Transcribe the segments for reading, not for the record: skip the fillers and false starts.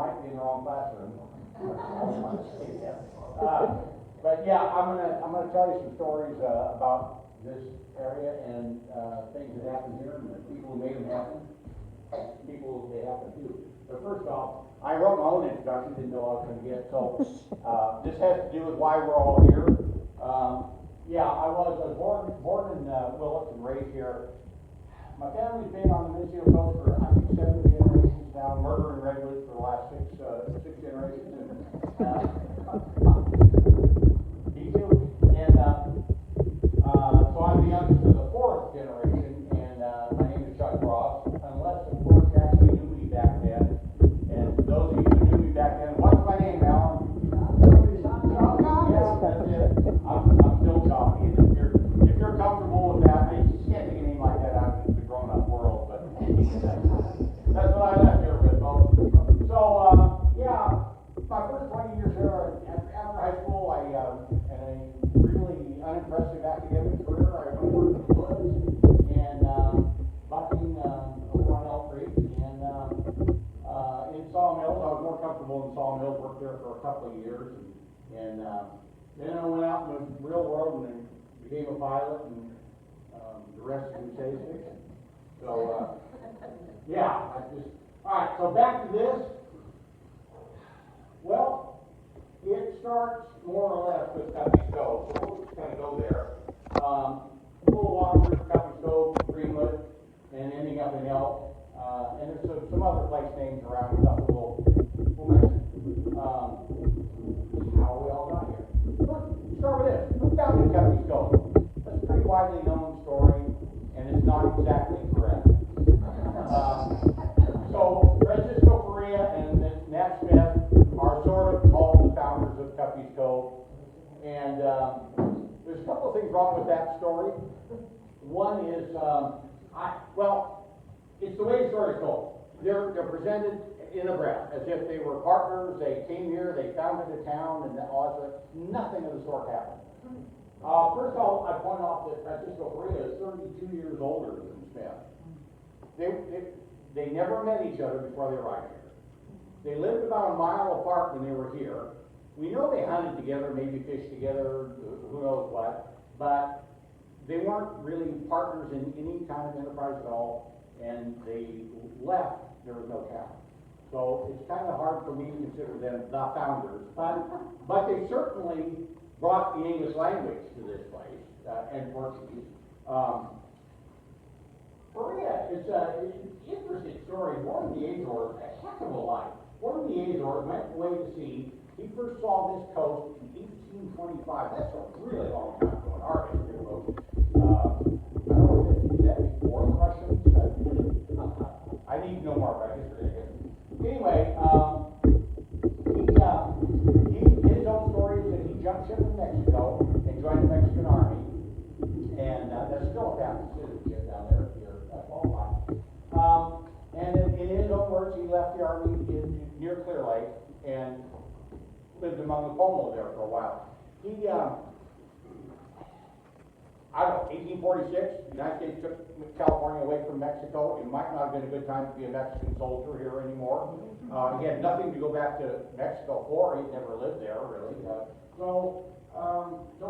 might be in the wrong classroom. But yeah, I'm gonna tell you some stories about this area and things that happen here and the people who made them happen, people they happen to. But first off, I wrote my own introduction, didn't know I was going to get, so this has to do with why we're all here. Yeah, I was born in Willis and raised here. My family's been on the Minnesota coast for, I think, 7 generations now, murder in redwoods for the last six generations. And, me too. And so I'm the youngest of the 4th generation, and my name is Chuck Ross, unless, of course, you actually knew me back then. And those of you who knew me back then, what's my name, Alan? Yeah, that's it. I'm still Choppy. If you're comfortable with that, I just can't take a name like that out of the grown-up world, but that's what I left here with, folks. So, yeah, my first 20 years here, after high school, I had a really unimpressive academic career. I went over to the woods and bucking over on Elk Creek, and in sawmills. I was more comfortable in sawmills, worked there for a couple of years, and then I went out in the real world and became a pilot, and the rest of the say is fiction. So, yeah, all right, so back to this. Well, it starts more or less with Cuffey's Cove, so we'll just kind of go there. We'll walk through Cuffey's Cove, Greenwood, and ending up in Elk. And there's some other place names around and stuff we'll mention. How we all got here. Let's start with this. Who founded Cuffey's Cove? That's a pretty widely known story, and it's not exactly correct. So Francisco Correa and Nat Smith are sort of called the founders of Cuffey's Cove. And there's a couple of things wrong with that story. One is, it's the way the story is told. They're presented in a breath, as if they were partners, they came here, they founded a town, and all that. Nothing of the sort happened. First of all, I point out that Francisco Correa is 32 years older than Smith. They never met each other before they arrived here. They lived about a mile apart when they were here. We know they hunted together, maybe fished together, who knows what, but they weren't really partners in any kind of enterprise at all. And they left, there was no town. So it's kind of hard for me to consider them the founders, but they certainly brought the English language to this place, and Portuguese. Korea is an interesting story. Born in the Azores, a heck of a life. Born in the Azores, went away to sea. He first saw this coast in 1825. That's a really long time ago in our history, folks. I don't know if is that before the Russians? I need to know more about history. Anyway, his own story is that he jumped ship in Mexico and joined the Mexican Army, and that's still a family citizenship down there if you're qualified. And in his own words, he left the Army near Clear Lake and lived among the Pomo there for a while. He, I don't know, 1846, the United States took California away from Mexico. It might not have been a good time to be a Mexican soldier here anymore. He had nothing to go back to Mexico for. He'd never lived there, really. So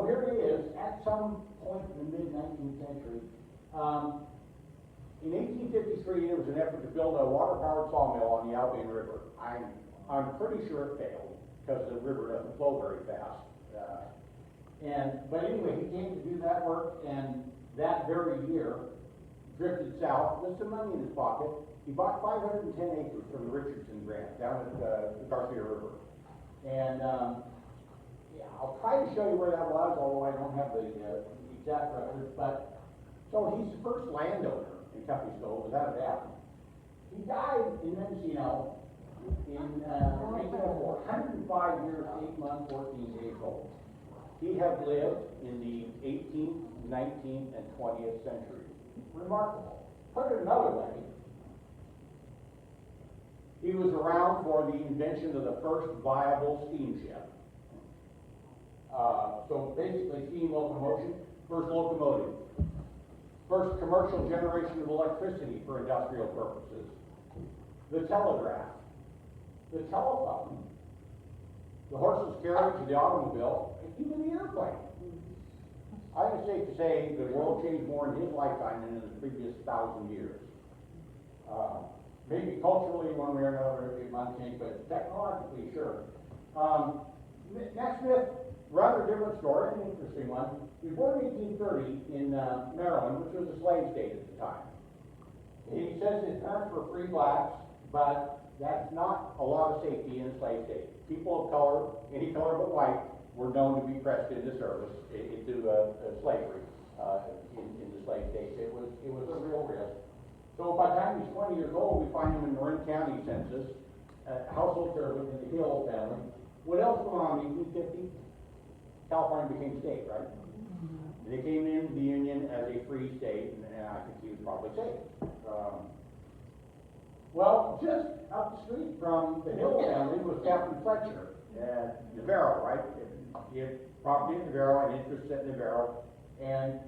here he is at some point in the mid-19th century. In 1853, there was an effort to build a water-powered sawmill on the Albion River. I'm pretty sure it failed because the river doesn't flow very fast. But anyway, he came to do that work, and that very year drifted south with some money in his pocket. He bought 510 acres from the Richardson grant down at the Garcia River. And I'll try to show you where that was, although I don't have the exact records. But so he's the first landowner in Cuffey's Cove, without a doubt. He died in Mendocino in 1904, 105 years, 8 months, 14 days old. He had lived in the 18th, 19th, and 20th centuries. Remarkable. Put it another way, he was around for the invention of the first viable steamship. So basically, steam locomotion, first locomotive, first commercial generation of electricity for industrial purposes, the telegraph, the telephone, the horse's carriage, the automobile, and even the airplane. I think it's safe to say the world changed more in his lifetime than in the previous 1,000 years. Maybe culturally, one way or another, it might change, but technologically, sure. Nat Smith, rather different story, an interesting one. He was born in 1830 in Maryland, which was a slave state at the time. He says his parents were free blacks, but that's not a lot of safety in a slave state. People of color, any color but white, were known to be pressed into service, into slavery in the slave states. It was a real risk. So by the time he's 20 years old, we find him in Marin County census, household servant in the Hill family. What else going on in 1850? California became state, right? They came into the Union as a free state, and I think he was probably safe. Well, just up the street from the Hill family was Captain Fletcher at Navarro, right? He had property in Navarro and interests at Navarro, and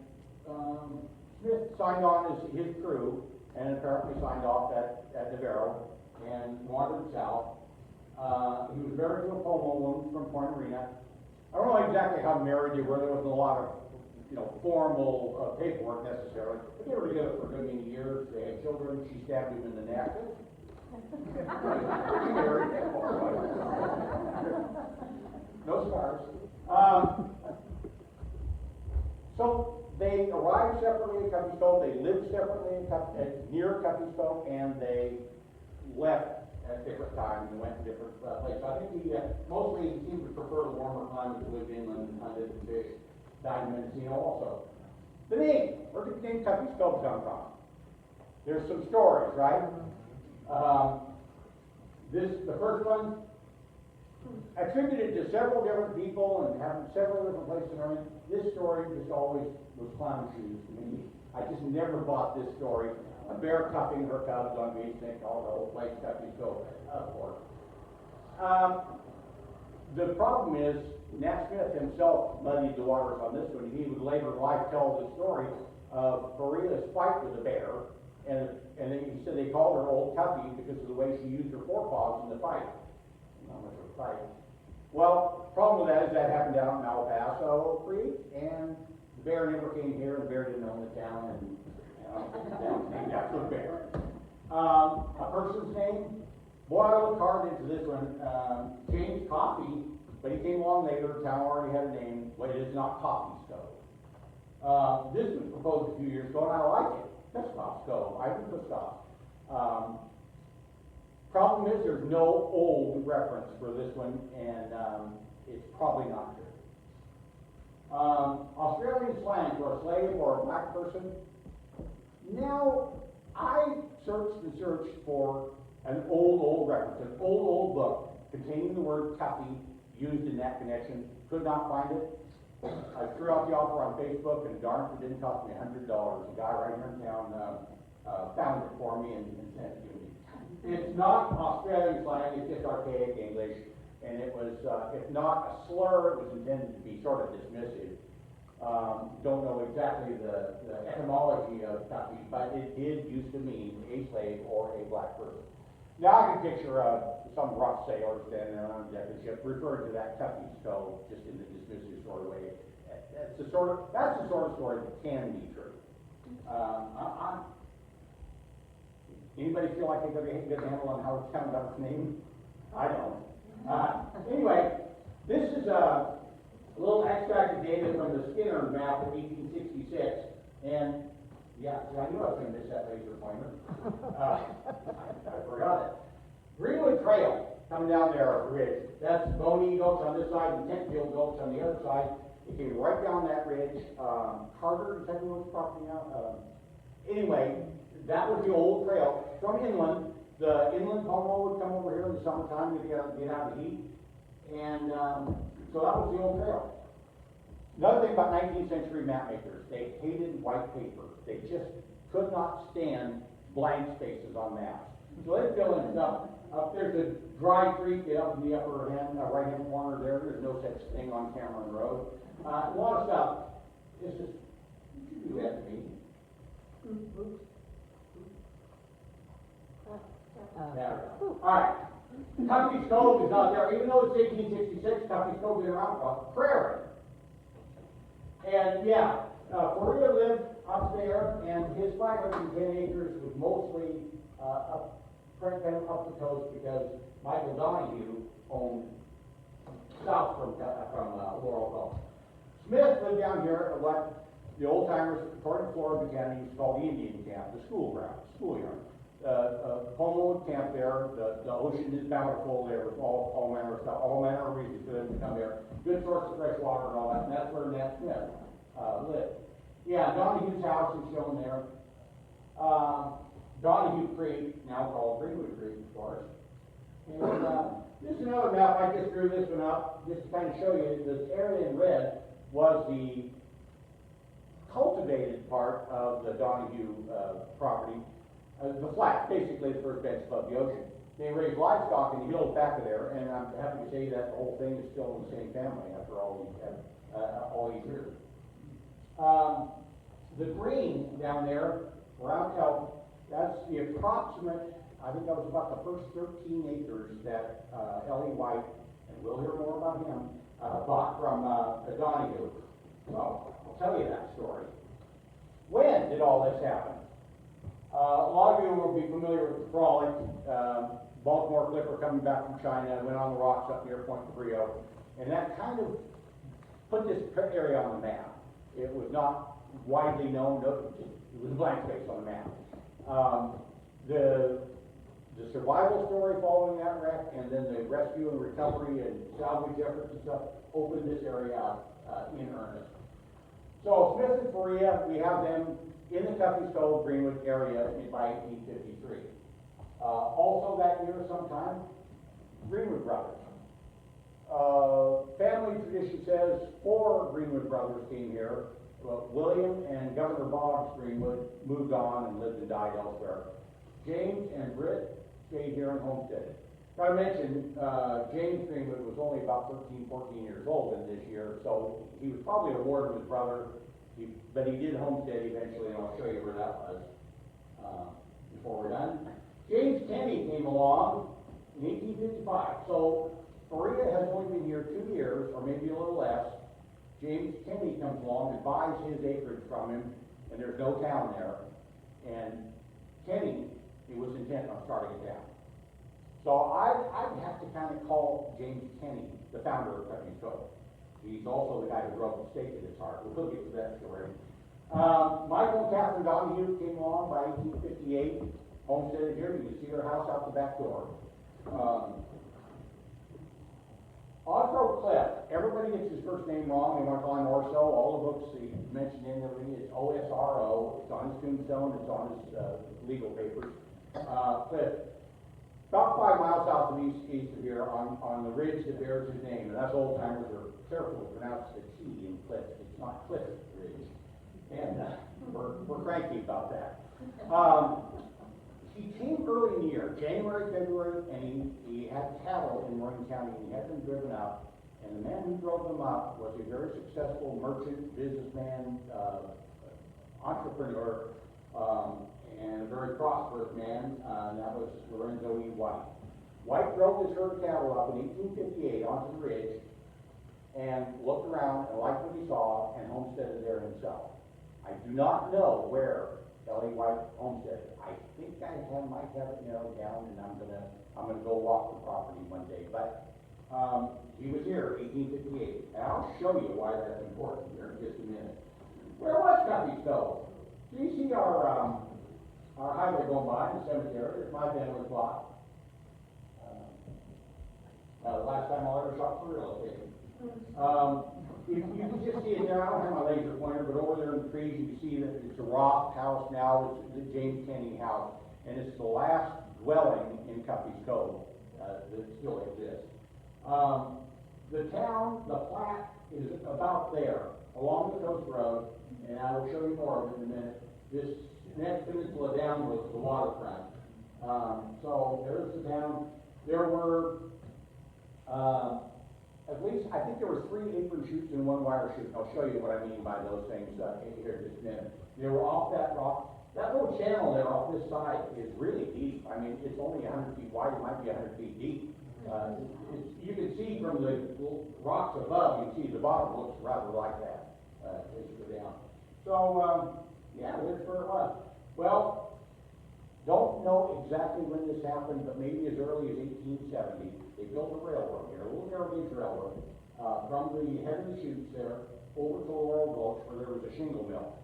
Smith signed on as his crew, and apparently signed off at Navarro, and wandered south. He was married to a Pomo woman from Point Arena. I don't know exactly how married they were. There wasn't a lot of, formal paperwork necessarily. But they were together for a good many years. They had children. She stabbed him in the neck. No scars. So they arrived separately in Cuffey's Cove. They lived separately near Cuffey's Cove, and they left at different times and went to different places. I think mostly he seemed to prefer the warmer climates, lived inland and hunted and fished. Died in Mendocino also. The name, where did the name Cuffey's Cove come from? There's some stories, right? The first one, attributed to several different people and having several different places in Irving. This story just always was clown shoes to me. I just never bought this story. A bear cuffing her cubs on beach, they call the whole place Cuffey's Cove, of course. The problem is, Nat Smith himself muddied the waters on this one. He would later in life tell the story of Maria's fight with a bear, and he said they called her Old Cuffey because of the way she used her forepaws in the fight. Not much of a fight. Well, the problem with that is that happened down in Malpaso Creek, and the bear never came here, and the bear didn't own the town, and named after the bear. A person's name, boy, I looked hard into this one. James Coffey, but he came along later. The town already had a name. Well, it is not Coffey's Cove. This was proposed a few years ago, and I like it. Kuskoff's Cove, Ivan Kuskoff. Problem is, there's no old reference for this one, and it's probably not true. Australian slang for a slave or a black person. Now, I searched and searched for an old reference, an old book containing the word Cuffey used in that connection. Could not find it. I threw out the offer on Facebook, and darn if it didn't cost me $100. A guy right here in town found it for me and sent it to me. It's not Australian slang, it's just archaic English, and it was, if not a slur, it was intended to be sort of dismissive. Don't know exactly the etymology of Cuffey, but it did used to mean a slave or a black person. Now I can picture some rough sailor standing there on the deck of the ship referring to that Cuffey's Cove just in the dismissive sort of way. That's the sort of story that can be true. Anybody feel like they got a good handle on how it's come about its name? I don't. Anyway, this is a little extract of data from the Skinner map of 1866, and yeah, I knew I was going to miss that laser pointer. I forgot it. Greenwood Trail coming down there, ridge. That's Boney Gulch on this side and Kentfield Gulch on the other side. It came right down that ridge. Carter, is that who was property now? Anyway, that was the old trail. From inland, the inland Pomo would come over here in the summertime to get out of the heat. And so that was the old trail. Another thing about 19th century map makers, they hated white paper. They just could not stand blank spaces on maps. So they'd fill in stuff. There's a dry creek up in the upper right-hand corner there. There's no such thing on Cameron Road. A lot of stuff. It's just, you do that to me. All right. Cuffey's Cove is not there, even though it's 1866, Cuffey's Cove is around a prairie. And yeah, Faria lived up there, and his 510 acres was mostly up the coast because Michael Donahue owned south from Laurel Cove. Smith lived down here at what the old timers, according to Florida Buchanan, used to call the Indian camp, the schoolyard. Homewood camp there, the ocean is bountiful there with all manner of stuff, all manner of reasons for them to come there. Good source of fresh water and all that, and that's where Nat Smith lived. Yeah, Donahue's house is shown there. Donahue Creek, now called Greenwood Creek, of course. And this is another map. I just drew this one up just to kind of show you this area in red was the cultivated part of the Donahue property. The flat, basically the first bench above the ocean. They raised livestock in the hills back of there, and I'm happy to say that the whole thing is still in the same family after all these years. The green down there, around Cove, that's the approximate, I think that was about the first 13 acres that Ellie White, and we'll hear more about him, bought from Donahue. So, I'll tell you that story. When did all this happen? A lot of you will be familiar with the Frolic. Baltimore Clipper coming back from China, went on the rocks up near Point Cabrillo, and that kind of put this area on the map. It was not widely known, it was a blank space on the map. The survival story following that wreck, and then the rescue and recovery and salvage efforts and stuff, opened this area up in earnest. So Smith and Faria, we have them in the Cuffey's Cove, Greenwood area by 1853. Also that year sometime, Greenwood brothers. Family tradition says 4 Greenwood brothers came here. William and Governor Boggs Greenwood moved on and lived and died elsewhere. James and Britt stayed here and homesteaded. I mentioned James Greenwood was only about 13, 14 years old in this year, so he was probably a ward of his brother, but he did homestead eventually, and I'll show you where that was before we're done. James Kenny came along in 1855, so Faria has only been here 2 years, or maybe a little less. James Kenny comes along and buys his acreage from him, and there's no town there. And Kenny, he was intent on starting a town. So I'd have to kind of call James Kenny the founder of Cuffey's Cove. He's also the guy who drove the stake in his heart. We'll get to that story. Michael and Catherine Donahue came along by 1858, homesteaded here. You can see their house out the back door. Osro Cliff, everybody gets his first name wrong. They want to call him Orso. All the books he mentioned in everything is OSRO. It's on his tombstone, it's on his legal papers. Cliff, about 5 miles south of east of here on the ridge that bears his name. And us old timers are careful to pronounce the T in Cliff. It's not Cliff Ridge. And we're cranky about that. He came early in the year, January, February, and he had cattle in Morgan County, and he had them driven up. And the man who drove them up was a very successful merchant, businessman, entrepreneur, and a very prosperous man, and that was Lorenzo E. White. White drove his herd of cattle up in 1858 onto the ridge and looked around and liked what he saw and homesteaded there himself. I do not know where Ellie White homesteaded. I think might have it narrowed down, and I'm gonna go walk the property one day. But he was here, 1858, and I'll show you why that's important here in just a minute. Where was Cuffey's Cove? Do you see our highway going by in the cemetery? There's my family plot. The last time I ever shot for real estate. You can just see it there. I don't have my laser pointer, but over there in the trees you can see that it's a Roth house now. It's the James Kenny house, and it's the last dwelling in Cuffey's Cove that still exists. The town, the plat, is about there along the coast road, and I will show you more of it in a minute. This next peninsula down was the waterfront. So there's the town. There were at least, I think there were 3 apron chutes and 1 wire chute. I'll show you what I mean by those things here in just a minute. They were off that rock That little channel there off this side is really deep. I mean, it's only 100 feet wide, it might be 100 feet deep. You can see from the rocks above, you can see the bottom looks rather like that as you go down. So, yeah, that's where it was. Well, don't know exactly when this happened, but maybe as early as 1870. They built a railroad here, a little narrow gauge railroad, from the head of the chutes there over to Laurel Gulch, where there was a shingle mill.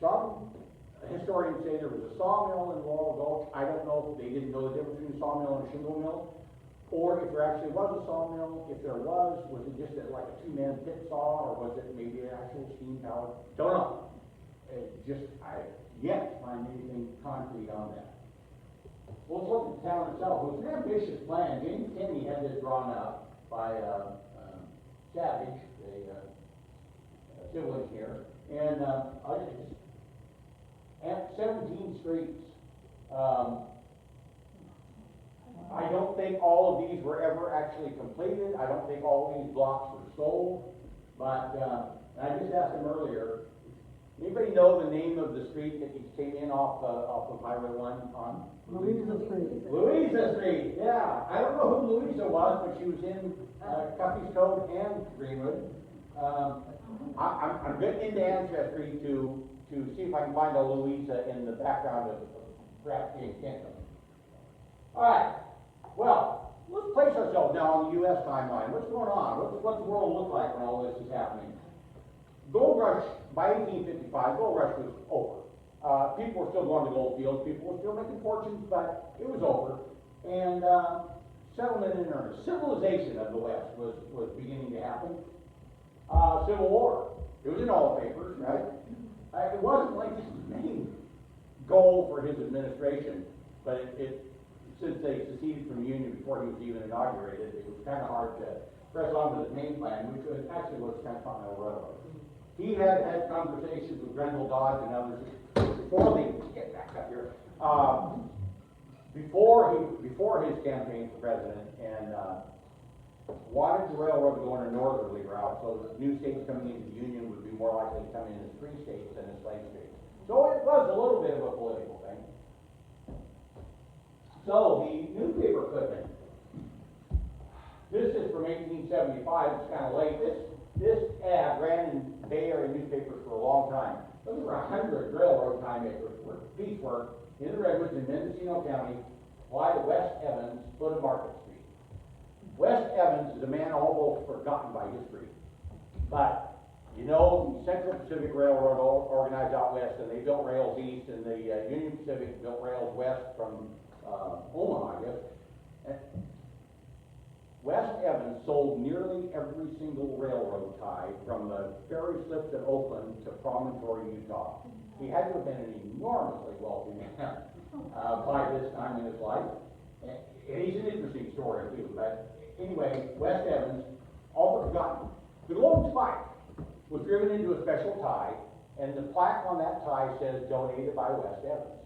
Some historians say there was a sawmill in Laurel Gulch. I don't know if they didn't know the difference between a sawmill and a shingle mill, or if there actually was a sawmill. If there was it just like a two-man pit saw, or was it maybe an actual steam tower? Don't know. I yet to find anything concrete on that. Well, let's look at the town itself. It was an ambitious plan. James Kennedy had this drawn up by Savage, the civil engineer, and 17 streets. I don't think all of these were ever actually completed. I don't think all of these blocks were sold. But I just asked him earlier, anybody know the name of the street that he came in off of Highway 1 on? Louisa Street. Louisa Street, yeah. I don't know who Louisa was, but she was in Cuffey's Cove and Greenwood. I'm getting into Ancestry to see if I can find a Louisa in the background of perhaps being Kenton. All right. Well, let's place ourselves now on the U.S. timeline. What's going on? What's the world look like when all this is happening? Gold rush, by 1855, gold rush was over. People were still going to gold fields, people were still making fortunes, but it was over. And settlement in earnest. Civilization of the West was beginning to happen. Civil War. It was in all the papers, right? It wasn't like his main goal for his administration, but since they seceded from the Union before he was even inaugurated, it was kind of hard to press on to the main plan, which actually was Transcontinental Railroad. He had conversations with Grenville Dodge and others before they get back up here. Before his campaign for president, and wanted the railroad to go on a northerly route, so that new states coming into the Union would be more likely to come in as free states than as slave states. So it was a little bit of a political thing. So the newspaper equipment. This is from 1875. It's kind of late. This ad ran in Bay Area newspapers for a long time. There were 100 railroad time makers piecework in the Redwoods in Mendocino County, apply to West Evans, foot of Market Street. West Evans is a man almost forgotten by history. But, you know, the Central Pacific Railroad organized out west, and they built rails east, and the Union Pacific built rails west from Omaha, I guess. And West Evans sold nearly every single railroad tie from the ferry slips at Oakland to Promontory, Utah. He had to have been an enormously wealthy man by this time in his life. And he's an interesting story too, but anyway, West Evans, all but forgotten. The Golden Spike was driven into a special tie, and the plaque on that tie says donated by West Evans.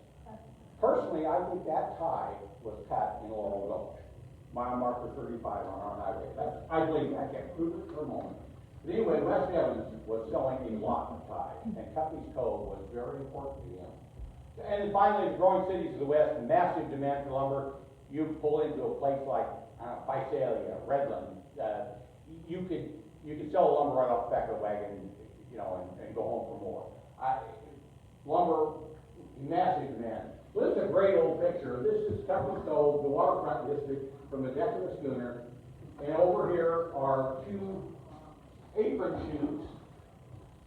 Personally, I think that tie was cut in Laurel Gulch. Mile marker 35 on our highway. I believe I can't prove it for a moment. But anyway, West Evans was selling a lot of ties, and Cuffey's Cove was very important to him. And finally, the growing cities of the West, massive demand for lumber. You pull into a place like Visalia, Redland, you could sell lumber right off the back of the wagon, you know, and go home for more. Lumber, massive demand. Well, this is a great old picture. This is Cuffey's Cove, the waterfront district, from the deck of the schooner. And over here are two apron chutes,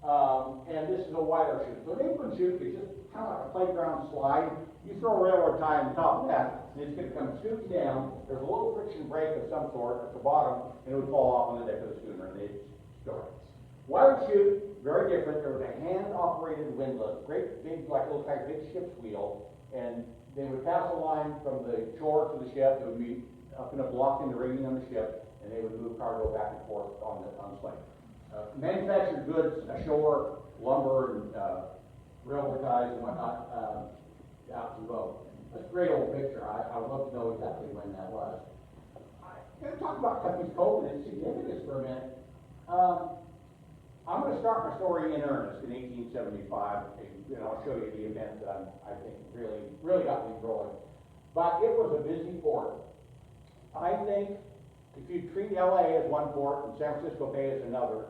and this is a wider chute. So an apron chute is just kind of like a playground slide. You throw a railroad tie on top of that, and it's going to come scooting down. There's a little friction brake of some sort at the bottom, and it would fall off on the deck of the schooner, and they'd store it. Wider chute, very different. There was a hand-operated windlass, great big, like a little kind of big ship's wheel, and they would pass a line from the shore to the ship. It would be up in a block in the rigging on the ship, and they would move cargo back and forth on the slate. Manufactured goods ashore, lumber and railroad ties and whatnot out to the boat. That's a great old picture. I would love to know exactly when that was. I'm going to talk about Cuffey's Cove and its significance for a minute. I'm going to start my story in earnest in 1875, and I'll show you the event that I think really got me rolling. But it was a busy port. I think if you treat LA as one port and San Francisco Bay as another,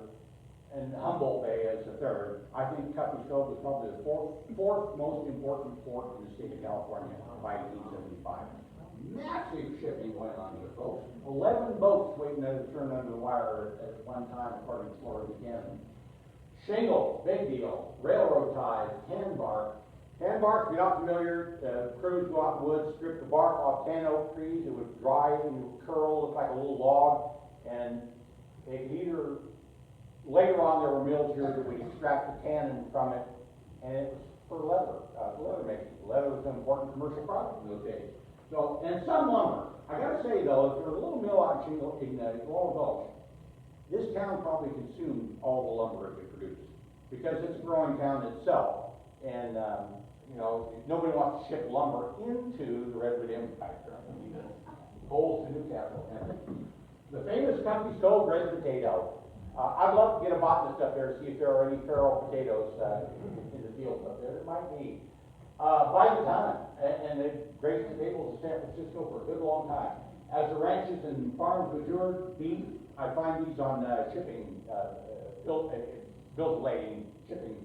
and Humboldt Bay as the third, I think Cuffey Cove was probably the fourth most important port in the state of California by 1875. Massive shipping going on here, folks. 11 boats waiting to turn under the wire at one time, according to Florida Buchanan. Shingle, big deal. Railroad ties, tan bark. Tan bark, if you're not familiar, crews go out in the woods, strip the bark off tan oak trees. It would dry and it would curl, look like a little log, and they could either, later on there were mills here that would extract the tannin from it, and it was for leather making. Leather was an important commercial product in those days. So, and some lumber. I gotta say though, if there was a little mill out in Laurel Gulch, this town probably consumed all the lumber it could produce, because it's a growing town itself, and you know, nobody wants to ship lumber into the Redwood Empire. Coals to Newcastle. And the famous Cuffey Cove red potato. I'd love to get a botanist up there to see if there are any feral potatoes in the fields up there. There might be. By the time, and they've graced the tables of San Francisco for a good long time. As the ranches and farms matured, beef, I find these on shipping, bills of lading, shipping.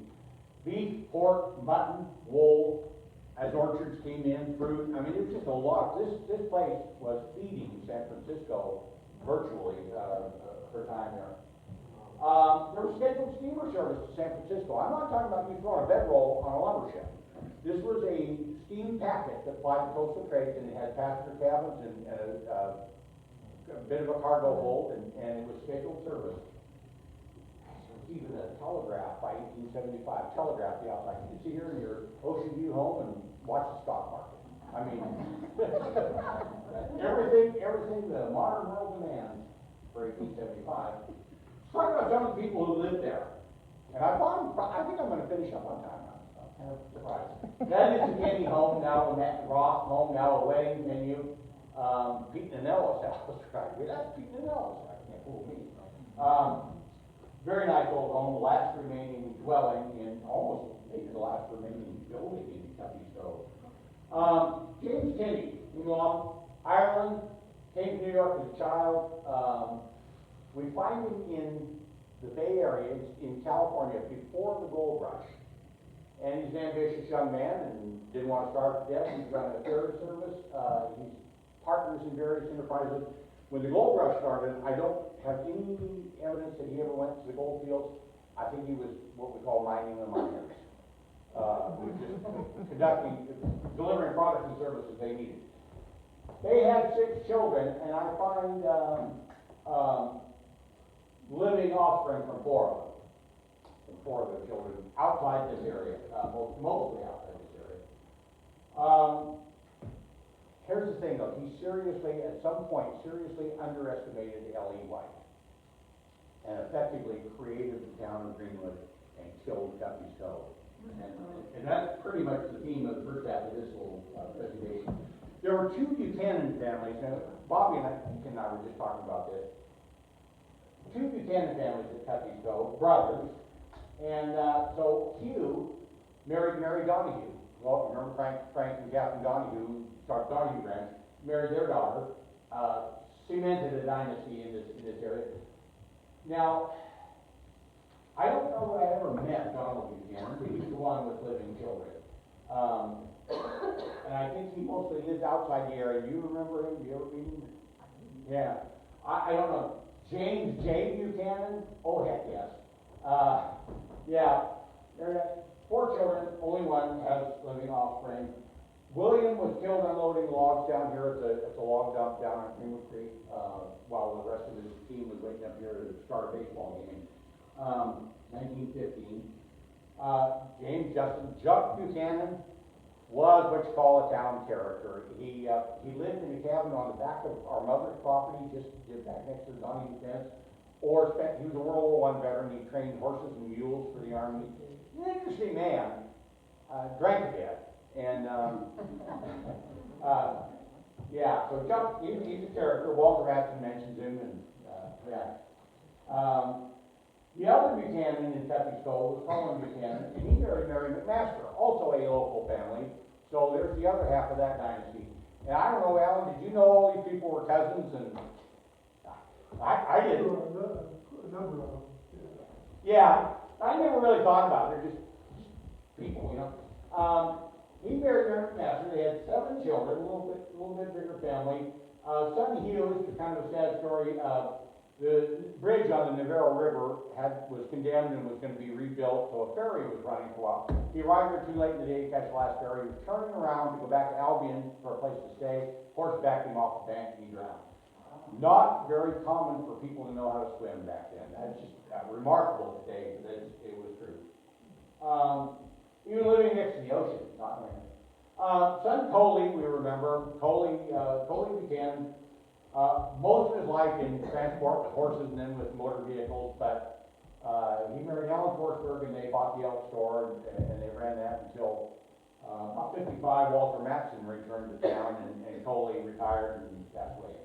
Beef, pork, mutton, wool, as orchards came in, fruit. I mean, it was just a lot. This place was feeding San Francisco virtually for time there. There was scheduled steamer service to San Francisco. I'm not talking about you throwing a bedroll on a lumber ship. This was a steam packet that plied the coastal trades, and it had passenger cabins and a bit of a cargo hold, and it was scheduled service. There was even a telegraph by 1875, telegraph the outside. You can see here in your ocean view home and watch the stock market. I mean, everything the modern world demands for 1875. Let's talk about some of the people who lived there. And I think I'm going to finish up on time. I'm kind of surprised. That is the Kenny home, now a Matt Ross home, now a wedding venue. Pete Nanello's house, right? That's Pete Nanello's house. Can't fool me. Very nice old home, the last remaining dwelling in, almost maybe the last remaining building in Cuffey Cove. James Kinney, from Ireland, came to New York as a child. We find him in the Bay Area, in California, before the gold rush. And he's an ambitious young man and didn't want to starve to death. He's run a ferry service. He's partners in various enterprises. When the gold rush started, I don't have any evidence that he ever went to the gold fields. I think he was what we call mining the miners. He was just delivering products and services they needed. They had 6 children, and I find living offspring from 4 of them. From 4 of their children outside this area, mostly outside this area. Here's the thing though, he seriously, at some point, underestimated L.E. White and effectively created the town of Greenwood and killed Cuffey Cove. And that's pretty much the theme of the first half of this little presentation. There were 2 Buchanan families, and Bobby and I were just talking about this. 2 Buchanan families at Cuffey Cove, brothers, and so Hugh married Mary Donahue. Well, remember Frank and Catherine Donahue, started Donahue Ranch, married their daughter, cemented a dynasty in this area. Now, I don't know that I ever met Donald Buchanan, but he's the one with living children. And I think he mostly lives outside the area. Do you remember him? Do you ever meet him? Yeah. I don't know. James J. Buchanan? Oh, heck yes. Yeah. There are 4 children, only one has living offspring. William was killed unloading logs down here at the log dump down on Greenwood Creek, while the rest of his team was waiting up here to start a baseball game. 1915. James Juck Buchanan was what you call a town character. He lived in a cabin on the back of our mother's property, just back next to the Donahue fence. He was a World War I veteran. He trained horses and mules for the Army. He's an interesting man. Drank a bit. And, yeah, so Chuck, he's a character. Walter Madsen mentions him, and, yeah. The other Buchanan in Cuffey's Cove was Colin Buchanan, and he married Mary McMaster, also a local family. So there's the other half of that dynasty. And I don't know, Alan, did you know all these people were cousins? And I didn't. A number of them, Yeah, I never really thought about it. They're just people, you know. He married Mary McMaster. They had 7 children, a little bit bigger family. Sonny Hughes is kind of a sad story. The bridge on the Navarro River was condemned and was going to be rebuilt, so a ferry was running for a while. He arrived there too late in the day to catch the last ferry. He was turning around to go back to Albion for a place to stay. Horse backed him off the bank and he drowned. Not very common for people to know how to swim back then. That's just remarkable today that it was true. Even living next to the ocean, not land. Son Coley, we remember. Coley began most of his life in transport with horses and then with motor vehicles, but he married Ellen Forsberg and they bought the elk store and they ran that until about 55. Walter Matson returned to town and Coley retired and passed away.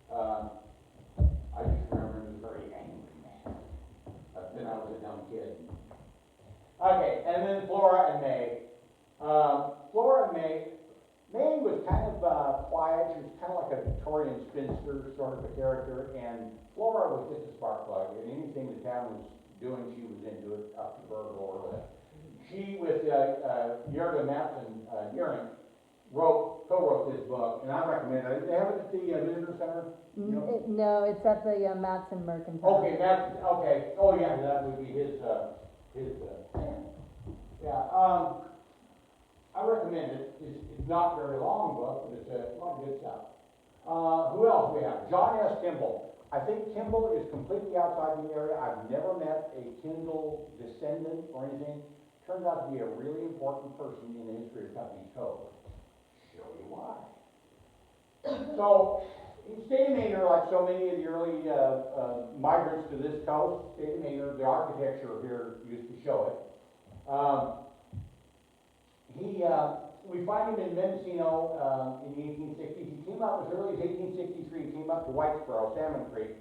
I just remember he was a very angry man. Then I was a dumb kid. Okay, and then Flora and May. Flora and May was kind of quiet. She was kind of like a Victorian spinster sort of a character, and Flora was just a spark plug. And anything the town was doing, she was into it, up to Burgle or whatever. She, with Yerga Matson, co-wrote this book, and I recommend it. They have it at the visitor center. You know? No, it's at the Matson Mercantile. Okay, Matson. Okay. Oh yeah, that would be his. Yeah. I recommend it. It's not a very long book, but it's a lot of good stuff. Who else we have? John S. Kimball. I think Kimball is completely outside the area. I've never met a Kimball descendant or anything. Turns out to be a really important person in the history of Cuffey's Cove. Show you why. So, in State of Maine, like so many of the early migrants to this coast, State of Maine, the architecture here used to show it. We find him in Mendocino in the 1860s. He came up as early as 1863. He came up to Whitesboro, Salmon Creek,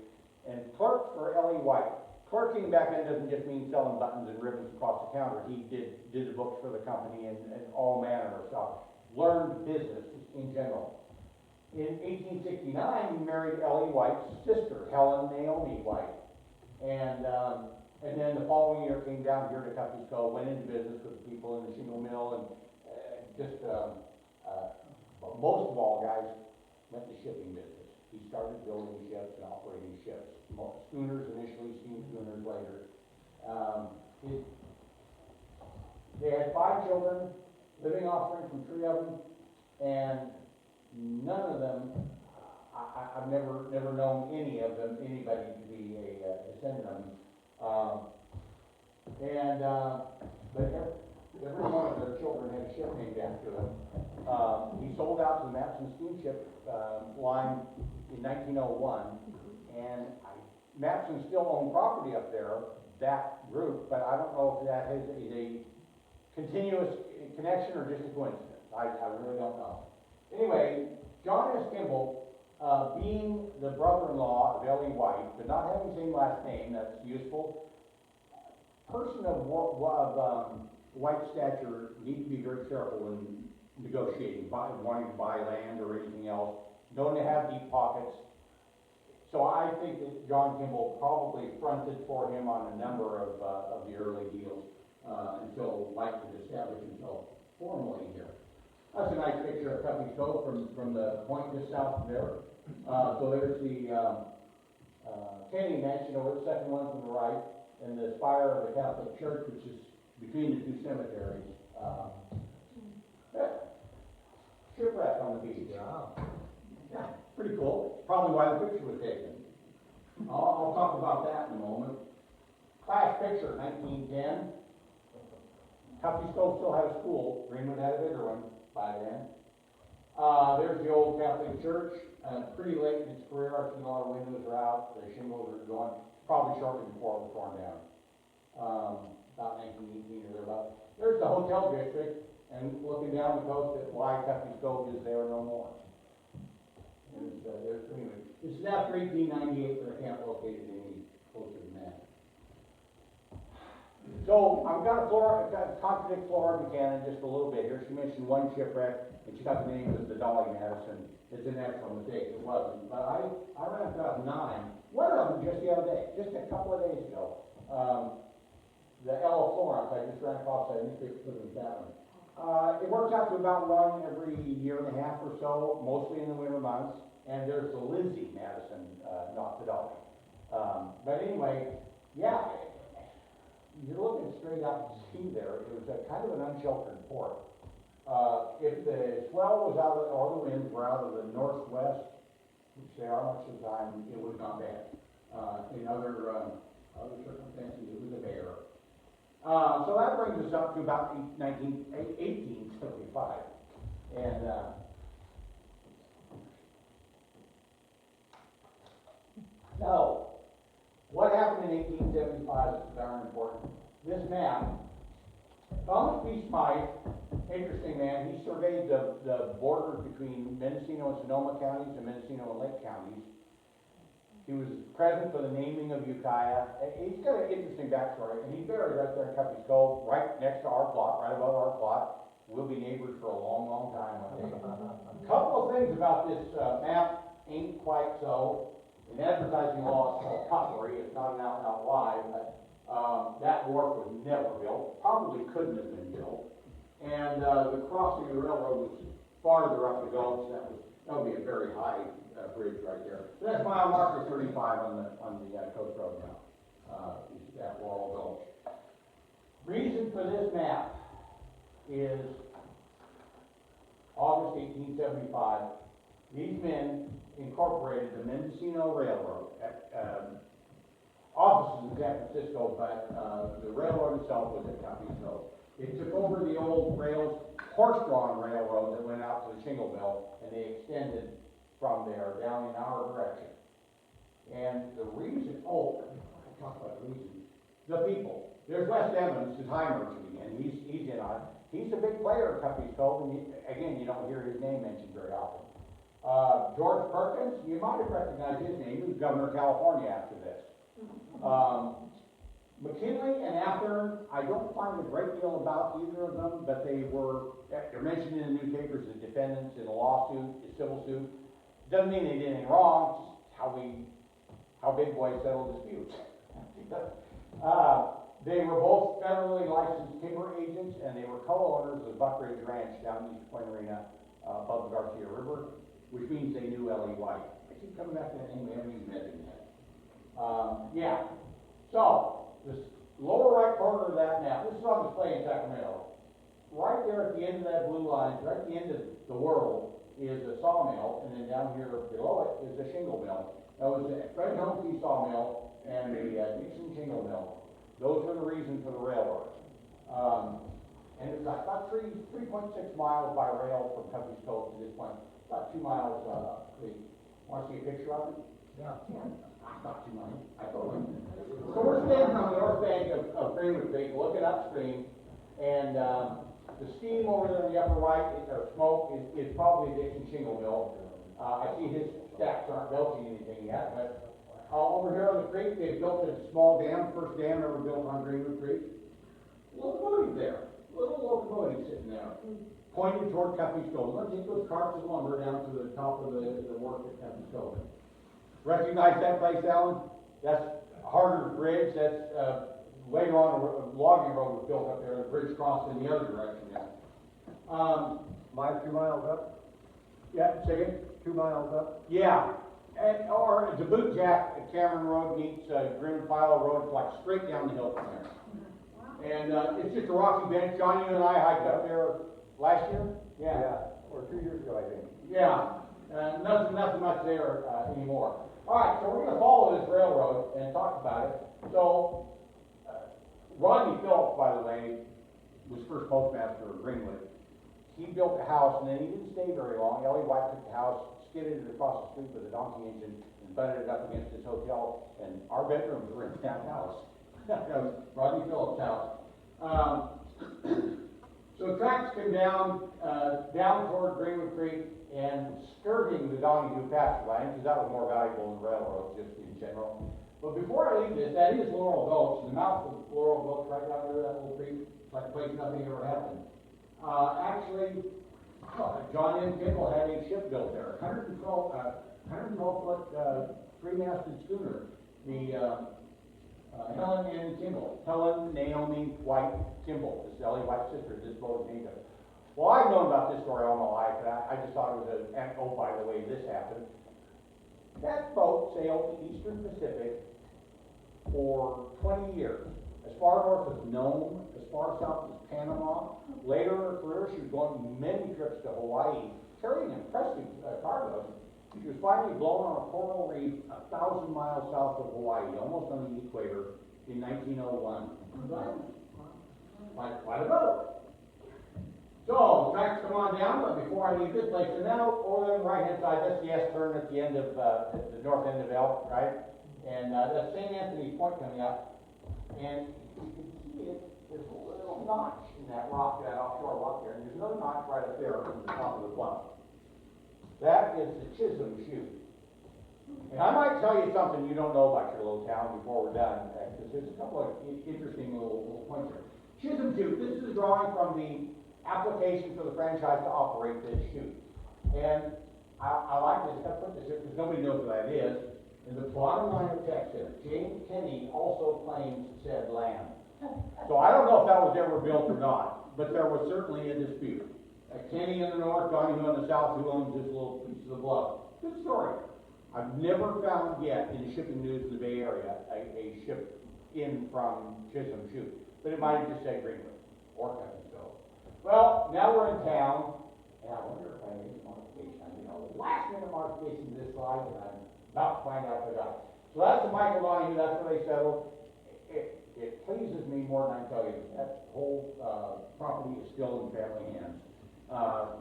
and clerked for L.E. White. Clerking back then doesn't just mean selling buttons and ribbons across the counter. He did the books for the company and all manner of stuff. Learned business in general. In 1869, he married L.E. White's sister, Helen Naomi White. And then the following year came down here to Cuffey's Cove, went into business with the people in the shingle mill, and most of all, guys, went to shipping business. He started building ships and operating ships. Schooners initially, steam schooners later. They had 5 children, living offspring from 3 of them, and none of them, I've never known anybody to be a descendant of them. But every one of their children had a ship named after them. He sold out to the Matson steamship line in 1901, and Matson still owned property up there, that group, but I don't know if that is a continuous connection or just a coincidence. I really don't know. Anyway, John S. Kimball, being the brother-in-law of L.E. White, but not having the same last name, that's useful. Person of White stature need to be very careful in negotiating, wanting to buy land or anything else, known to have deep pockets. So I think that John Kimball probably fronted for him on a number of the early deals until White could establish himself formally here. That's a nice picture of Cuffey's Cove from the point just south of there. So there's the Tanning Mansion over the second one from the right, and the spire of the Catholic Church, which is between the 2 cemeteries. Shipwreck on the beach. Wow. Yeah, pretty cool. Probably why the picture was taken. I'll talk about that in a moment. Class picture, 1910. Cuffey's Cove still had a school. Greenwood had a bigger one by then. There's the old Catholic church. Pretty late in its career. I've seen a lot of windows are out. The shingles are going. Probably shortly before it was torn down. About 1918 or thereabouts. There's the hotel district, and looking down the coast at why Cuffey's Cove is there no more. There's Greenwood. This is after 1898, but I can't locate it any closer than that. So I'm gonna contradict Flora Buchanan just a little bit here. She mentioned one shipwreck, and she got the name of the Dolly Madison. It's an actual mistake, it wasn't. But I ran across 9. One of them just the other day, just a couple of days ago. The Ella Florence, I just ran across that newspaper put in that one. It works out to about one every year and a half or so, mostly in the winter months. And there's the Lizzie Madison, not the Dolly. But anyway, yeah, you're looking straight out to sea there. It was a kind of an unsheltered port. If the swell was out of, or the winds were out of the northwest, which they are much of the time, it would have gone bad. In other circumstances, it was a bear. So that brings us up to about 1875. And so, what happened in 1875 is darn important. This map, Thomas B. Smythe, interesting man, he surveyed the borders between Mendocino and Sonoma counties and Mendocino and Lake counties. He was present for the naming of Ukiah. He's got an interesting backstory, and he's buried right there in Cuffey's Cove, right next to our plot, right above our plot. We'll be neighbors for a long, long time one day. A couple of things about this map ain't quite so. In advertising law, it's called puffery. It's not an out-and-out lie, but that wharf was never built. Probably couldn't have been built. And the crossing of the railroad was farther up the gulch. That would be a very high bridge right there. So that's mile marker 35 on the Coast Road now. That Laurel Gulch. Reason for this map is August 1875. These men incorporated the Mendocino Railroad. Offices in San Francisco, but the railroad itself was at Cuffey. So it took over the old rails, horse-drawn railroad that went out to the Shingle Belt, and they extended from there down in our direction. And the reason, I talk about the reason, the people. There's Wes Evans, the time merchant again. He's in on it. He's a big player at Cuffey's Cove, and again, you don't hear his name mentioned very often. George Perkins, you might have recognized his name. He was governor of California after this. McKinley and Athern, I don't find a great deal about either of them, but they're mentioned in the newspapers as defendants in a lawsuit, a civil suit. Doesn't mean they did anything wrong, just how big boys settle disputes. They were both federally licensed timber agents, and they were co-owners of Buck Ridge Ranch down east of Point Arena, above the Garcia River, which means they knew L.E. White. I keep coming back to that name, we haven't even met him yet. So, this lower right corner of that map, this is on display in Sacramento. Right there at the end of that blue line, right at the end of the world, is a sawmill, and then down here below it is a shingle mill. That was the Fred Homkey sawmill and the Nixon shingle mill. Those were the reason for the railroad. And it's about 3.6 miles by rail from Cuffey's Cove to this point. About 2 miles creek. Want to see a picture of it? Yeah. Not too much. I told him. So we're standing on the north bank of Greenwood Creek, looking upstream, and the steam over there in the upper right, or smoke, is probably a Dixon shingle mill. I see his stacks aren't belching anything yet, but over here on the creek, they've built a small dam, first dam ever built on Greenwood Creek. Locomotive there, little locomotive sitting there, pointed toward Cuffey's Cove. Let's take those carts of lumber down to the top of the wharf at Cuffey's Cove. Recognize that place, Alan? That's Harder's Bridge. That's later on a logging road was built up there. The bridge crossed in the other direction now. 2 miles up? Yeah, say again? 2 miles up? Yeah. Or the boot jack at Cameron Road meets Greenwood Philo Road. It's like straight down the hill from there. And it's just a rocky bench. John, you and I hiked up there last year? Yeah. Or 2 years ago, I think. Yeah. Nothing much there anymore. All right, so we're going to follow this railroad and talk about it. So, Rodney Phillips, by the way, was first postmaster of Greenwood. He built a house, and then he didn't stay very long. L.E. White took the house, skidded it across the street with a donkey engine, and butted it up against his hotel, and our bedrooms were in that house. That was Rodney Phillips' house. So tracks come down toward Greenwood Creek, and skirting the Donahue pasture land, because that was more valuable than railroads just in general. But before I leave this, that is Laurel Gulch, the mouth of Laurel Gulch right down there, that little creek, it's like a place nothing ever happened. Actually, John M. Kimball had a ship built there, 112 foot, three-masted schooner, the, Helen N. Kimball, Helen Naomi White Kimball, is Ellie White's sister, this boat is named after. Well, I've known about this story all my life, and I just thought it was oh, by the way, this happened. That boat sailed the Eastern Pacific for 20 years. As far north as Nome, as far south as Panama. Later in her career, she was going many trips to Hawaii, carrying impressive cargoes. She was finally blown on a coral reef 1,000 miles south of Hawaii, almost on the equator, in 1901. By the boat. So, the tracks come on down, but before I leave this place, so now over on the right-hand side, that's the S-turn at the end of, the north end of Elk, right? And that's St. Anthony's Point coming up. And you can see it, there's a little notch in that rock, that offshore rock there, and there's another notch right up there on the top of the bluff. That is the Chisholm Chute. And I might tell you something you don't know about your little town before we're done, because there's a couple of interesting little points here. Chisholm Chute, this is a drawing from the application for the franchise to operate this chute. And I like this, I put this here because nobody knows what that is. And the bottom line of text says, James Kenny also claims said land. So I don't know if that was ever built or not, but there was certainly a dispute. Kenny in the north, Donahue in the south, who owns this little piece of the bluff. Good story. I've never found yet in the shipping news in the Bay Area a ship in from Chisholm Chute, but it might have just said Greenwood or Cuffey. Well, now we're in town, and I wonder if I made a modification. I made a last minute modification to this slide, and I'm about to find out if I got it. So that's the Michael Donahue, that's where they settled. It pleases me more than I tell you. That whole property is still in family hands.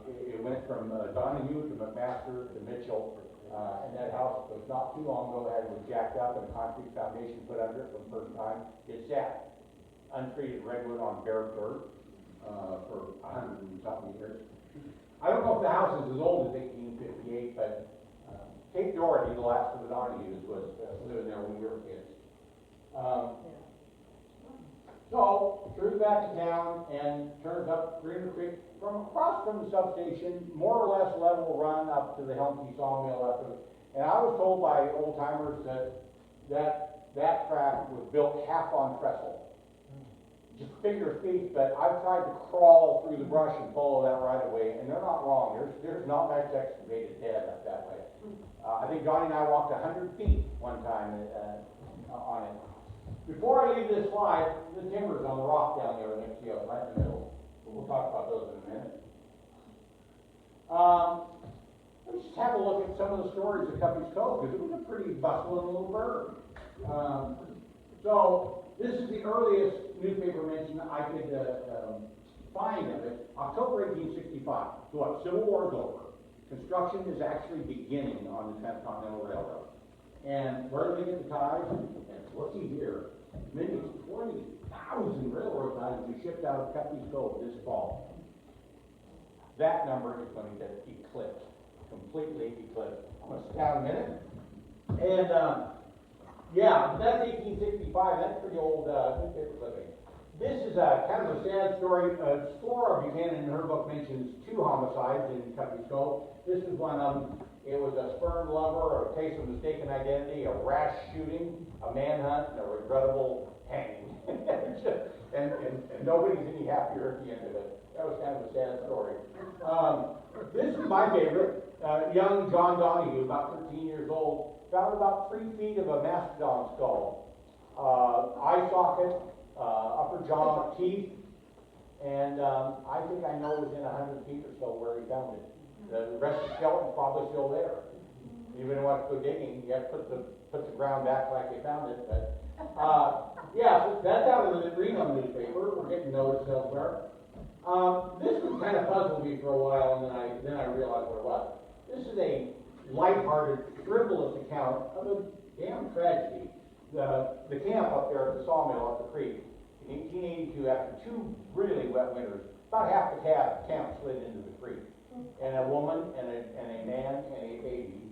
It went from Donahue to McMaster to Mitchell, and that house was not too long ago, it was jacked up and a concrete foundation put under it for the first time. It sat untreated redwood on bare dirt for 100 and something years. I don't know if the house is as old as 1858, but Kate Doherty, the last of the Donahues, was living there when we were kids. So, through back to town and turns up Greenwood Creek from across from the substation, more or less level run up to the Helmsy sawmill after. And I was told by old timers that track was built half on trestle. Just figure of speech, but I've tried to crawl through the brush and follow that right away, and they're not wrong. There's not much excavated dead up that way. I think Johnny and I walked 100 feet one time on it. Before I leave this slide, the timbers on the rock down there next to you, right in the middle. We'll talk about those in a minute. Let's just have a look at some of the stories of Cuffey's Cove, because it was a pretty bustling little burg. So this is the earliest newspaper mention I could find of it, October 1865. So what, Civil War is over. Construction is actually beginning on the Transcontinental Railroad. And where do they get the ties? And looky here, many 20,000 railroad ties will be shipped out of Cuffey's Cove this fall. That number is going to get eclipsed, completely eclipsed. I'm going to sit down a minute. And yeah, that's 1865. That's pretty old newspaper clipping. This is kind of a sad story. Flora Buchanan in her book mentions 2 homicides in Cuffey's Cove. This is one of them. It was a spurned lover, a case of mistaken identity, a rash shooting, a manhunt, and a regrettable hanging. and nobody's any happier at the end of it. That was kind of a sad story. This is my favorite. Young John Donahue, about 13 years old, found about 3 feet of a mastodon skull. Eye socket, upper jaw, teeth, and I think I know within 100 feet or so where he found it. The rest of the skeleton's probably still there. You wouldn't want to go digging, you have to put the ground back like they found it, but yeah, so that's out of the Reno newspaper. We're getting noticed elsewhere. This one kind of puzzled me for a while, and then I realized what it was. This is a lighthearted, frivolous account of a damn tragedy. The camp up there at the sawmill up the creek in 1882, after 2 really wet winters, about half the camp slid into the creek. And a woman and a man and a baby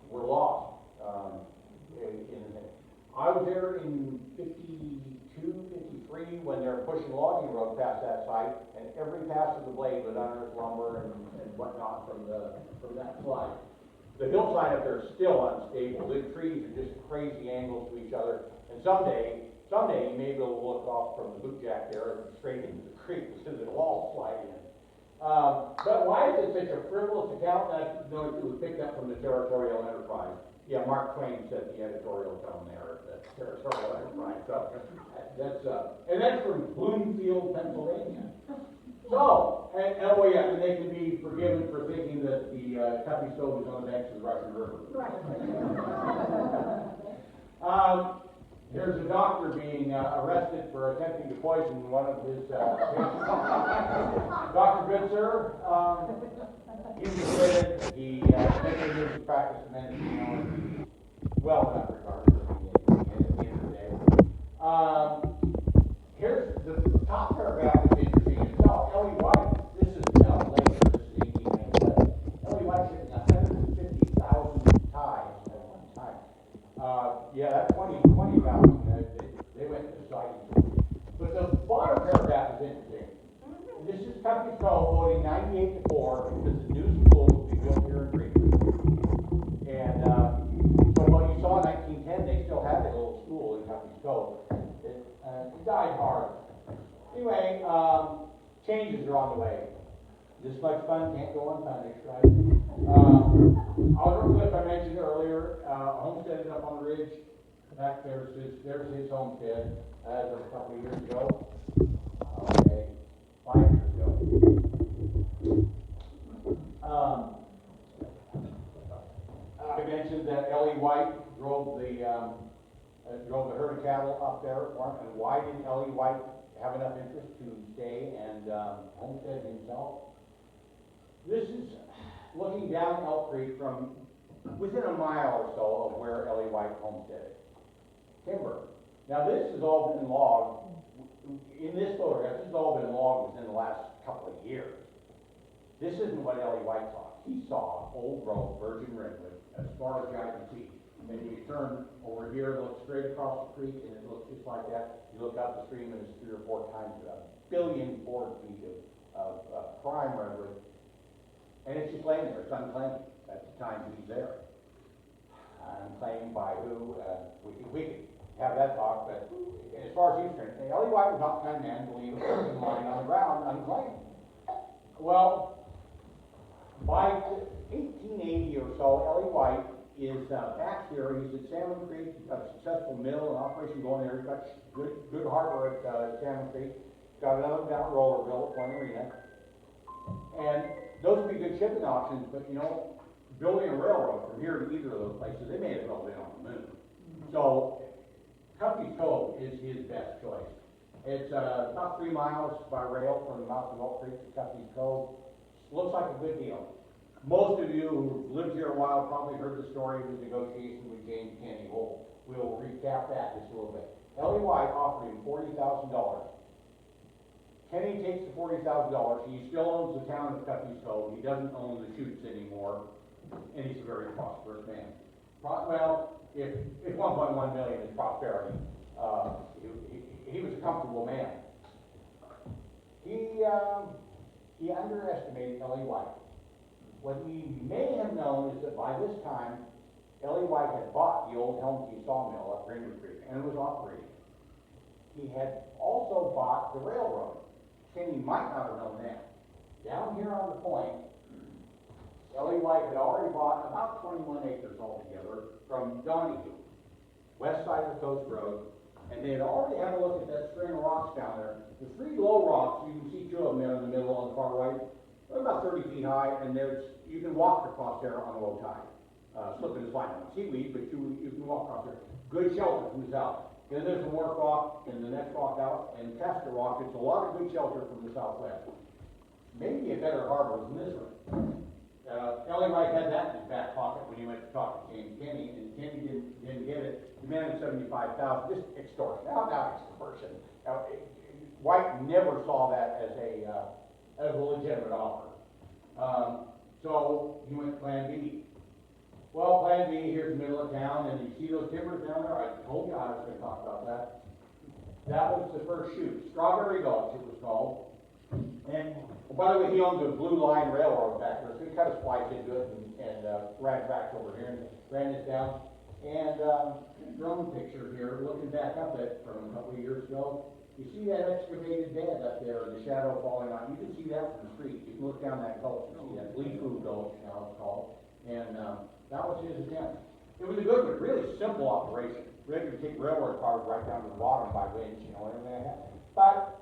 were lost in was there in 52, 53, when they were pushing logging road past that site, and every pass of the blade was unearthed lumber and whatnot from that slide. The hillside up there is still unstable. The trees are just crazy angles to each other. And someday you may be able to look off from the boot jack there and straight into the creek because it'll all slide in. But why is it such a frivolous account? That it was picked up from the Territorial Enterprise. Yeah, Mark Twain said the editorial down there at the Territorial Enterprise. So and that's from Bloomfield, Pennsylvania. So, and they can be forgiven for thinking that the Cuffey stove is on the banks of the Russian River. There's a doctor being arrested for attempting to poison one of his patients. Dr. Good Sir, he was acquitted. He many years of practice in medicine, well enough regarded at the end of the day. Here's the top paragraph is interesting in itself. Ellie White, this is later, this is 1897. Ellie White shipping 150,000 ties at one time. That's 20,000. They went to the site. But the bottom paragraph is interesting. This is Cuffey Cove voting 98-4 because the new school will be built here in Greenwood. And so what you saw in 1910, they still had that little school in Cuffey Cove. It died hard. Anyway, changes are on the way. This much fun can't go unpunished, right? Oliver Cliff, I mentioned earlier, homesteaded up on the ridge. Back there's his homestead as of a couple of years ago. Okay, 5 years ago. I mentioned that Ellie White drove the herd of cattle up there for him. And why did Ellie White have enough interest to stay and homestead himself? This is looking down Elk Creek from within a mile or so of where Ellie White homesteaded. Timber. Now this has all been logged. In this photograph, this has all been logged within the last couple of years. This isn't what Ellie White saw. He saw old growth virgin redwood as far as the eye can see. And you turn over here, look straight across the creek, and it looks just like that. You look up the stream, and it's 3 or 4 times a billion board feet of prime redwood. And it's just laying there. It's unclaimed at the time he's there. Unclaimed by who? We could have that talk, but as far as he's concerned, Ellie White was not the kind of man to believe it was lying on the ground unclaimed. Well, by 1880 or so, Ellie White is back here. He's at Salmon Creek. He's got a successful mill and operation going there. He's got good harbor at Salmon Creek. He's got another down at Rollerville at Point Arena. And those would be good shipping options, but building a railroad from here to either of those places, they may as well been on the moon. So, Cuffey Cove is his best choice. It's about 3 miles by rail from the mouth of Elk Creek to Cuffey Cove. Looks like a good deal. Most of you who lived here a while probably heard the story of his negotiation with James Kenny. We'll recap that just a little bit. Ellie White offered him $40,000. Kenny takes the $40,000. He still owns the town of Cuffey Cove. He doesn't own the chutes anymore, and he's a very prosperous man. Well, if 1.1 million is prosperity, he was a comfortable man. He underestimated Ellie White. What he may have known is that by this time, Ellie White had bought the old Helmsy sawmill up Greenwood Creek, and it was operating. He had also bought the railroad. Kenny might not have known that. Down here on the point, Ellie White had already bought about 21 acres altogether from Donahue, west side of the Coast Road, and they had already had a look at that string of rocks down there. The 3 low rocks, you can see 2 of them there in the middle on the far right. They're about 30 feet high, and you can walk across there on low tide. Slip and slide on seaweed, but you can walk across there. Good shelter from the south. Then there's the Wharf Rock, and the next rock out, and Castor Rock. It's a lot of good shelter from the southwest. Maybe a better harbor than this one. Ellie White had that in his back pocket when he went to talk to James Kenny, and Kenny didn't get it. Demanded $75,000, just extortion. Not extortion. White never saw that as a legitimate offer. So he went to Plan B. Well, Plan B, here's the middle of town, and you see those timbers down there? I told you I was gonna talk about that. That was the first shoot, Strawberry Gulch it was called. And, oh, by the way, he owns a Blue Line Railroad back there, so he cut a splice into it and ran tracks over here and ran this down. And, drone picture here, looking back up at from a couple of years ago. You see that excavated bed up there, the shadow falling on, you can see that from the street. You can look down that gulch and see that, Lee Food Gulch, now it's called. And, that was his attempt. It was a good one, really simple operation. Ready to take railroad cars right down to the bottom by winch, you know, everything like that. But,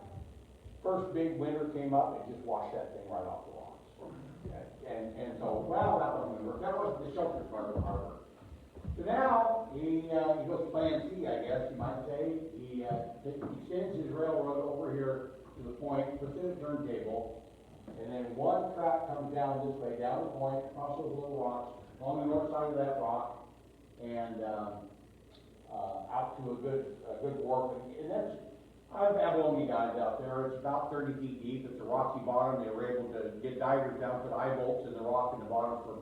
first big winter came up, and just washed that thing right off the rocks. And so, well, that wasn't work. That wasn't the shelter part of the harbor. So now, he goes to Plan C, I guess you might say. He extends his railroad over here to the point, puts in a turntable, and then one track comes down this way, down the point, across those little rocks, along the north side of that rock, and out to a good wharf. And that's, I've abalone guys out there. It's about 30 feet deep. It's a rocky bottom. They were able to get divers down, put eye bolts in the rock in the bottom for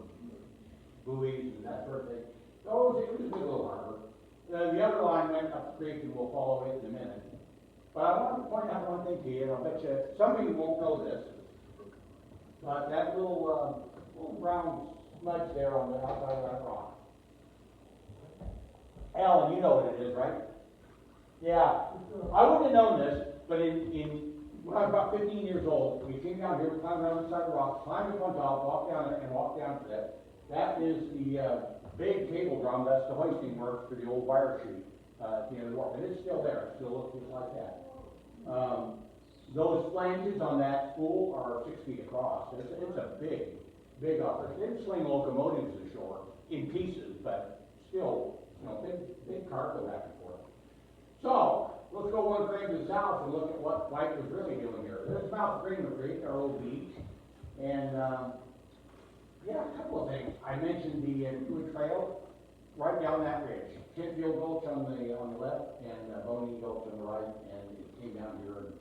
buoys and that sort of thing. So it was a good little harbor. The other line went up the creek, and we'll follow it in a minute. But I want to point out one thing to you, and I'll bet you some of you won't know this, but that little brown smudge there on the outside of that rock. Alan, you know what it is, right? Yeah. I wouldn't have known this, but when I was about 15 years old, we came down here, we climbed around the side of the rocks, climbed up on top, walked down it, and walked down to that. That is the big cable drum. That's the hoisting work for the old wire chute at the end of the wharf. And it's still there. It still looks just like that. Those flanges on that spool are 6 feet across. It's a big operation. They sling locomotives ashore in pieces, but still, you know, big cargo back and forth. So, let's go one frame to the south and look at what White was really doing here. There's the mouth of Greenwood Creek, our old beach, and yeah, a couple of things. I mentioned the Greenwood Trail right down that ridge. Kentfield Gulch on the left, and Boney Gulch on the right, and it came down here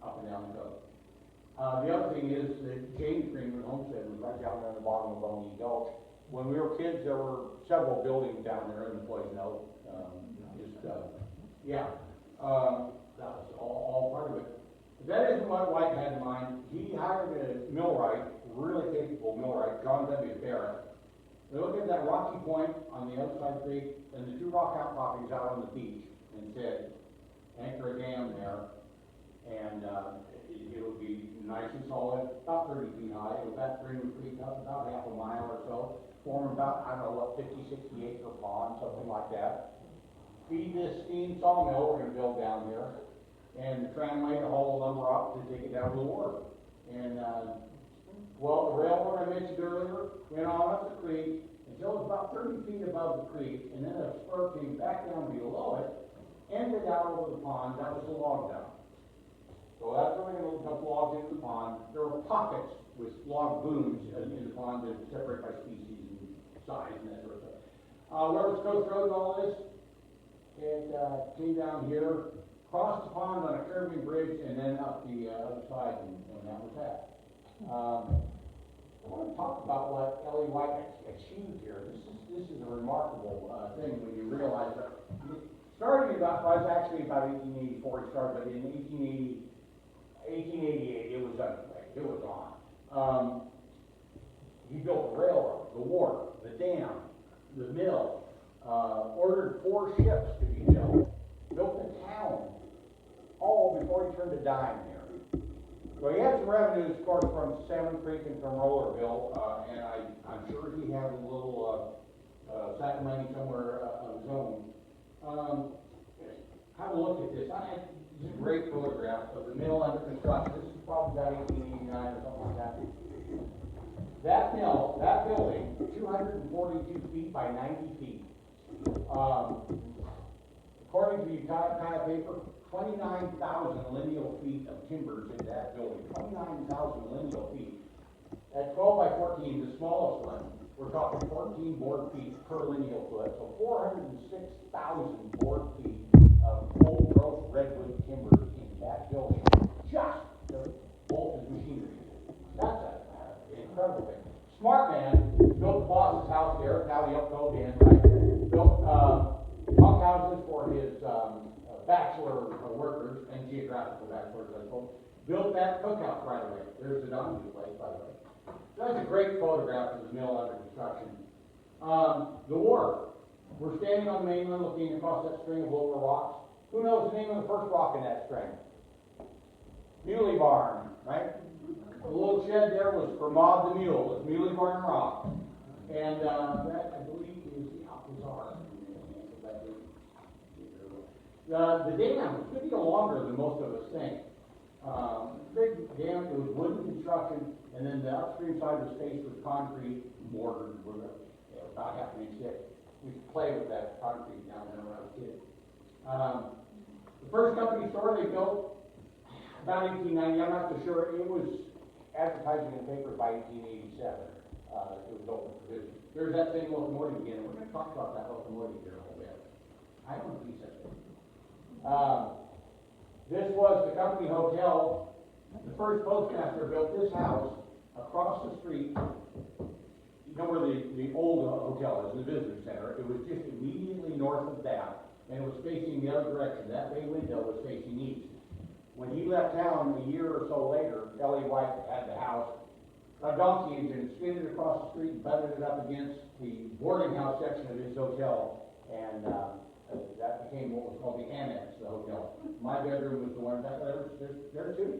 up and down the coast. The other thing is that James Greenwood Homestead was right down there in the bottom of Boney Gulch. When we were kids, there were several buildings down there in the Poison. That was all part of it. But that isn't what White had in mind. He hired a millwright, really capable millwright, John W. Barrett. They looked at that rocky point on the other side of the creek and the two rock outcroppings out on the beach and said, anchor a dam there, and it'll be nice and solid, about 30 feet high. It was at Greenwood Creek, about half a mile or so. Form about, I don't know, what, 50, 60 acre pond, something like that. Feed this steam sawmill we're going to build down here, and the tramway to haul the lumber up to take it down to the wharf. And, well, the railroad I mentioned earlier went on up the creek until it was about 30 feet above the creek, and then a spur came back down below it, ended out over the pond. That was the log dump. So after we moved a couple logs into the pond, there were pockets with log booms in the pond that separate by species and size and that sort of stuff. Where was Coast Road and all this? It came down here, crossed the pond on a curving bridge, and then up the other side, and that was that. I want to talk about what Ellie White achieved here. This is a remarkable thing when you realize that. Starting about, well, it was actually about 1884 he started, but in 1888 it was underway. It was on. He built the railroad, the wharf, the dam, the mill, ordered 4 ships to be built a town, all before he turned a dime here. Well, he had some revenues, of course, from Salmon Creek and from Rollerville, and I'm sure he had a little sack of money somewhere of his own. Have a look at this. This is a great photograph of the mill under construction. This is probably about 1889 or something like that. That mill, that building, 242 feet by 90 feet. According to the Ukiah paper, 29,000 lineal feet of timbers in that building. 29,000 lineal feet. At 12 by 14, the smallest one, we're talking 14 board feet per lineal foot. So 406,000 board feet of old growth redwood timber in that building. Just the bolted machinery. That's an incredible thing. smart man, built the boss's house there, now the Cove Inn, right? Built, bunk houses for his, bachelor workers and geographical bachelors, I suppose. Built that cookhouse right away. There's the Donahue place, by the way. That's a great photograph of the mill under construction. The wharf. We're standing on the mainland looking across that string of lower rocks. Who knows the name of the first rock in that string? Muley Barn, right? The little shed there was for Maud the Mule. It's Muley Barn Rock. And that, I believe, is the Alcazar. The dam was a good deal longer than most of us think. Big dam, it was wooden construction, and then the upstream side of the space was concrete, mortared, about half an inch thick. We used to play with that concrete down there when I was a kid. The first company store they built, about 1890, I'm not so sure, it was advertising in the paper by 1887. It was open for business. There's that same locomotive again, and we're going to talk about that locomotive here a little bit. I don't know if he said that. This was the company hotel. The first postmaster built this house across the street. You know where the old hotel is, the visitor center. It was just immediately north of that, and it was facing the other direction. That bay window was facing east. When he left town a year or so later, Ellie White had the house. A donkey engine skidded across the street and butted it up against the boarding house section of his hotel, and that became what was called the annex, the hotel. My bedroom was the one that there too. There it is.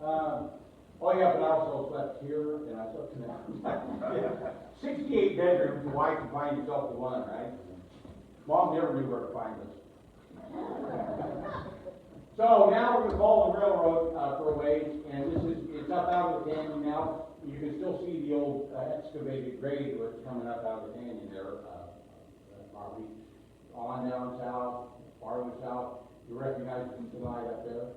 Oh yeah, but I also slept here, and I slept in that. 68 bedrooms, the wife can find yourself the one, right? Mom never knew where to find us. So now we're going to follow the railroad for a ways, and it's up out of the canyon now. You can still see the old excavated grade where it's coming up out of the canyon there. Probably on down south, farther south. You recognize the light up there.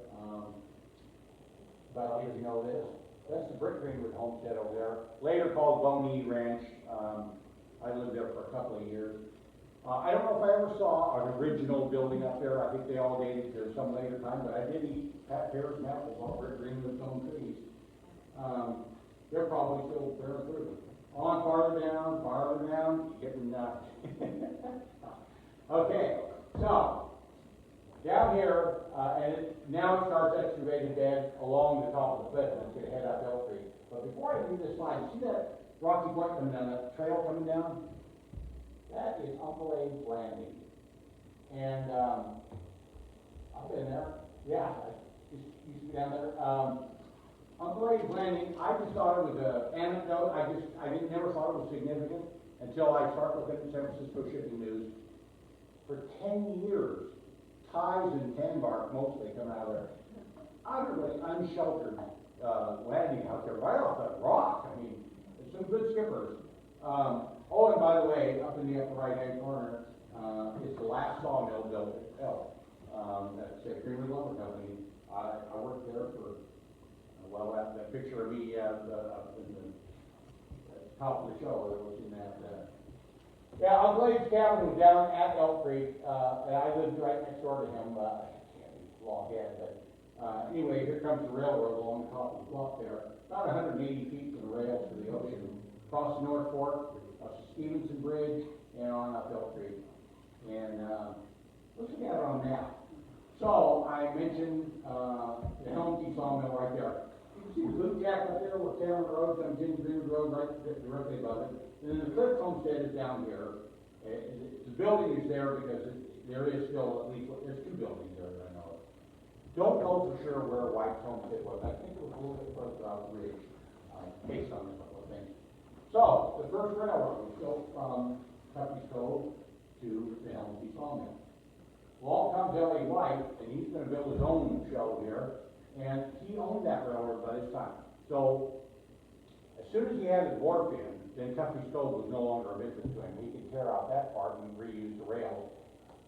But I'll let you know this. That's the Greenwood homestead over there. Later called Boney Ranch. I lived there for a couple of years. I don't know if I ever saw an original building up there. I think they all dated to some later time, but I did eat Pat Pears and apples over at Greenwood's own trees. They're probably still bearing fruit. On farther down, getting okay, so down here, now it starts excavated bed along the top of the cliff, and it's going to head up Elk Creek. But before I do this slide, see that rocky point coming down, that trail coming down? That is Uncle Abe's Landing. And I've been there. Yeah, I used to be down there. Uncle Abe's Landing, I just thought it was an anecdote. I never thought it was significant until I started looking at the San Francisco Shipping News. For 10 years, ties and tan bark mostly come out of there. Utterly unsheltered landing out there, right off that rock. I mean, there's some good skippers. Oh, and by the way, up in the upper right-hand corner is the last sawmill built at Elk. That's a Greenwood Lumber Company. I worked there for, well, that picture of me up in the top of the show that was in that. Yeah, Uncle Abe's cabin was down at Elk Creek, and I lived right next door to him. I can't be long head, but anyway, here comes the railroad along the top of the bluff there. About 180 feet from the rails to the ocean. Across the North Fork, Stevenson Bridge, and on up Elk Creek. And let's look at it on a map. So I mentioned the Helmke sawmill right there. You can see the boot jack up there where Cameron Road comes in, Greenwood Road right directly above it. And then the Cliff Homestead is down here. The building is there because there is still at least, there's two buildings there that I know of. Don't know for sure where White's Homestead was. I think it was a little bit further out the ridge, based on a couple of things. So, the first railroad was built from Cuffey's Cove to the Helmke sawmill. Along comes Ellie White, and he's going to build his own show here, and he owned that railroad by this time. So, as soon as he had his wharf in, then Cuffey's Cove was no longer of interest to him. He could tear out that part and reuse the rails.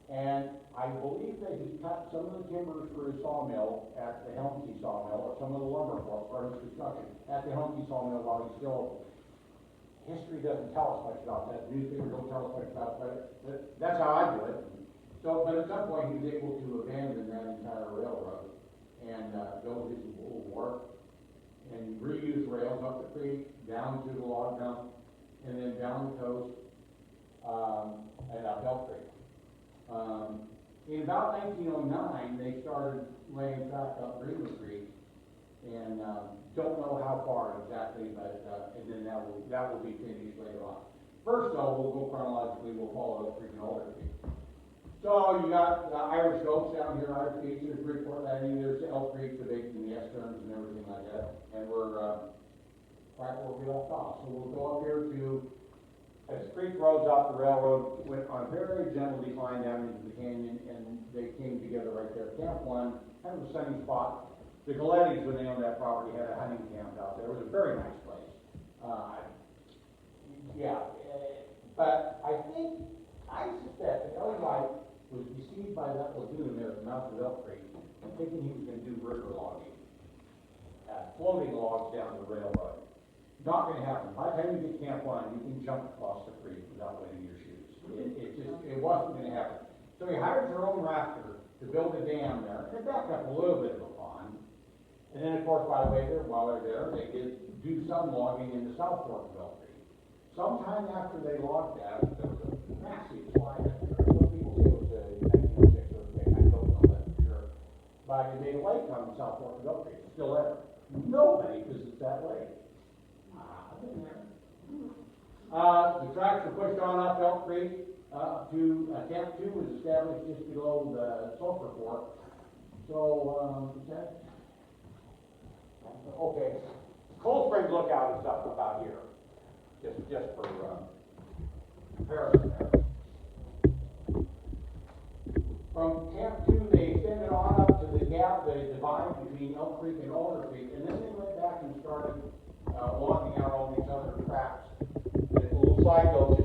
And I believe that he cut some of the timbers for his sawmill at the Helmke sawmill, or some of the lumber for part of his construction at the Helmke sawmill while he's still open. History doesn't tell us much about that. The newspapers don't tell us much about it, but that's how I do it. So, but at some point he was able to abandon that entire railroad and build his little wharf. and reuse rails up the creek, down to the log dump, and then down the coast, and up Elk Creek. In about 1909, they started laying track up Greenwood Creek, and don't know how far exactly, but and then that will be finished later on. First, though, we'll go chronologically. We'll follow Elk Creek and Alder Creek. So you got Irish Oaks down here, Irish Beach, there's Bridgeport Landing, there's Elk Creek, the big and the S-turns and everything like that, and we're right where we left off. So we'll go up here to, as the creek rose up, the railroad went on a very gentle decline down into the canyon, and they came together right there. Camp 1, kind of a sunny spot. The Galettis, when they owned that property, had a hunting camp out there. It was a very nice place. But I suspect that Ellie White was deceived by that lagoon there at the mouth of Elk Creek, thinking he was going to do river logging, floating logs down the railroad. Not going to happen. By the time you get Camp 1, you can jump across the creek without wetting your shoes. It wasn't going to happen. So he hired their own rafter to build a dam there. They backed up a little bit of a pond. And then, of course, by the way, while they're there, they did do some logging in the South Fork of Elk Creek. Sometime after they logged that, there was a massive slide up there. Some people say it was a 1906 earthquake. I don't know that for sure. But it made a lake on the South Fork of Elk Creek. It's still there. Nobody visits that lake. I've been there. The tracks were pushed on up Elk Creek to Camp 2 was established just below the Sulphur Fork. So, okay. Cold Springs Lookout is up about here. Just for comparison there. From Camp 2, they extended on up to the gap, the divide between Elk Creek and Alder Creek, and then they went back and started logging out all these other tracks. There's a little side note,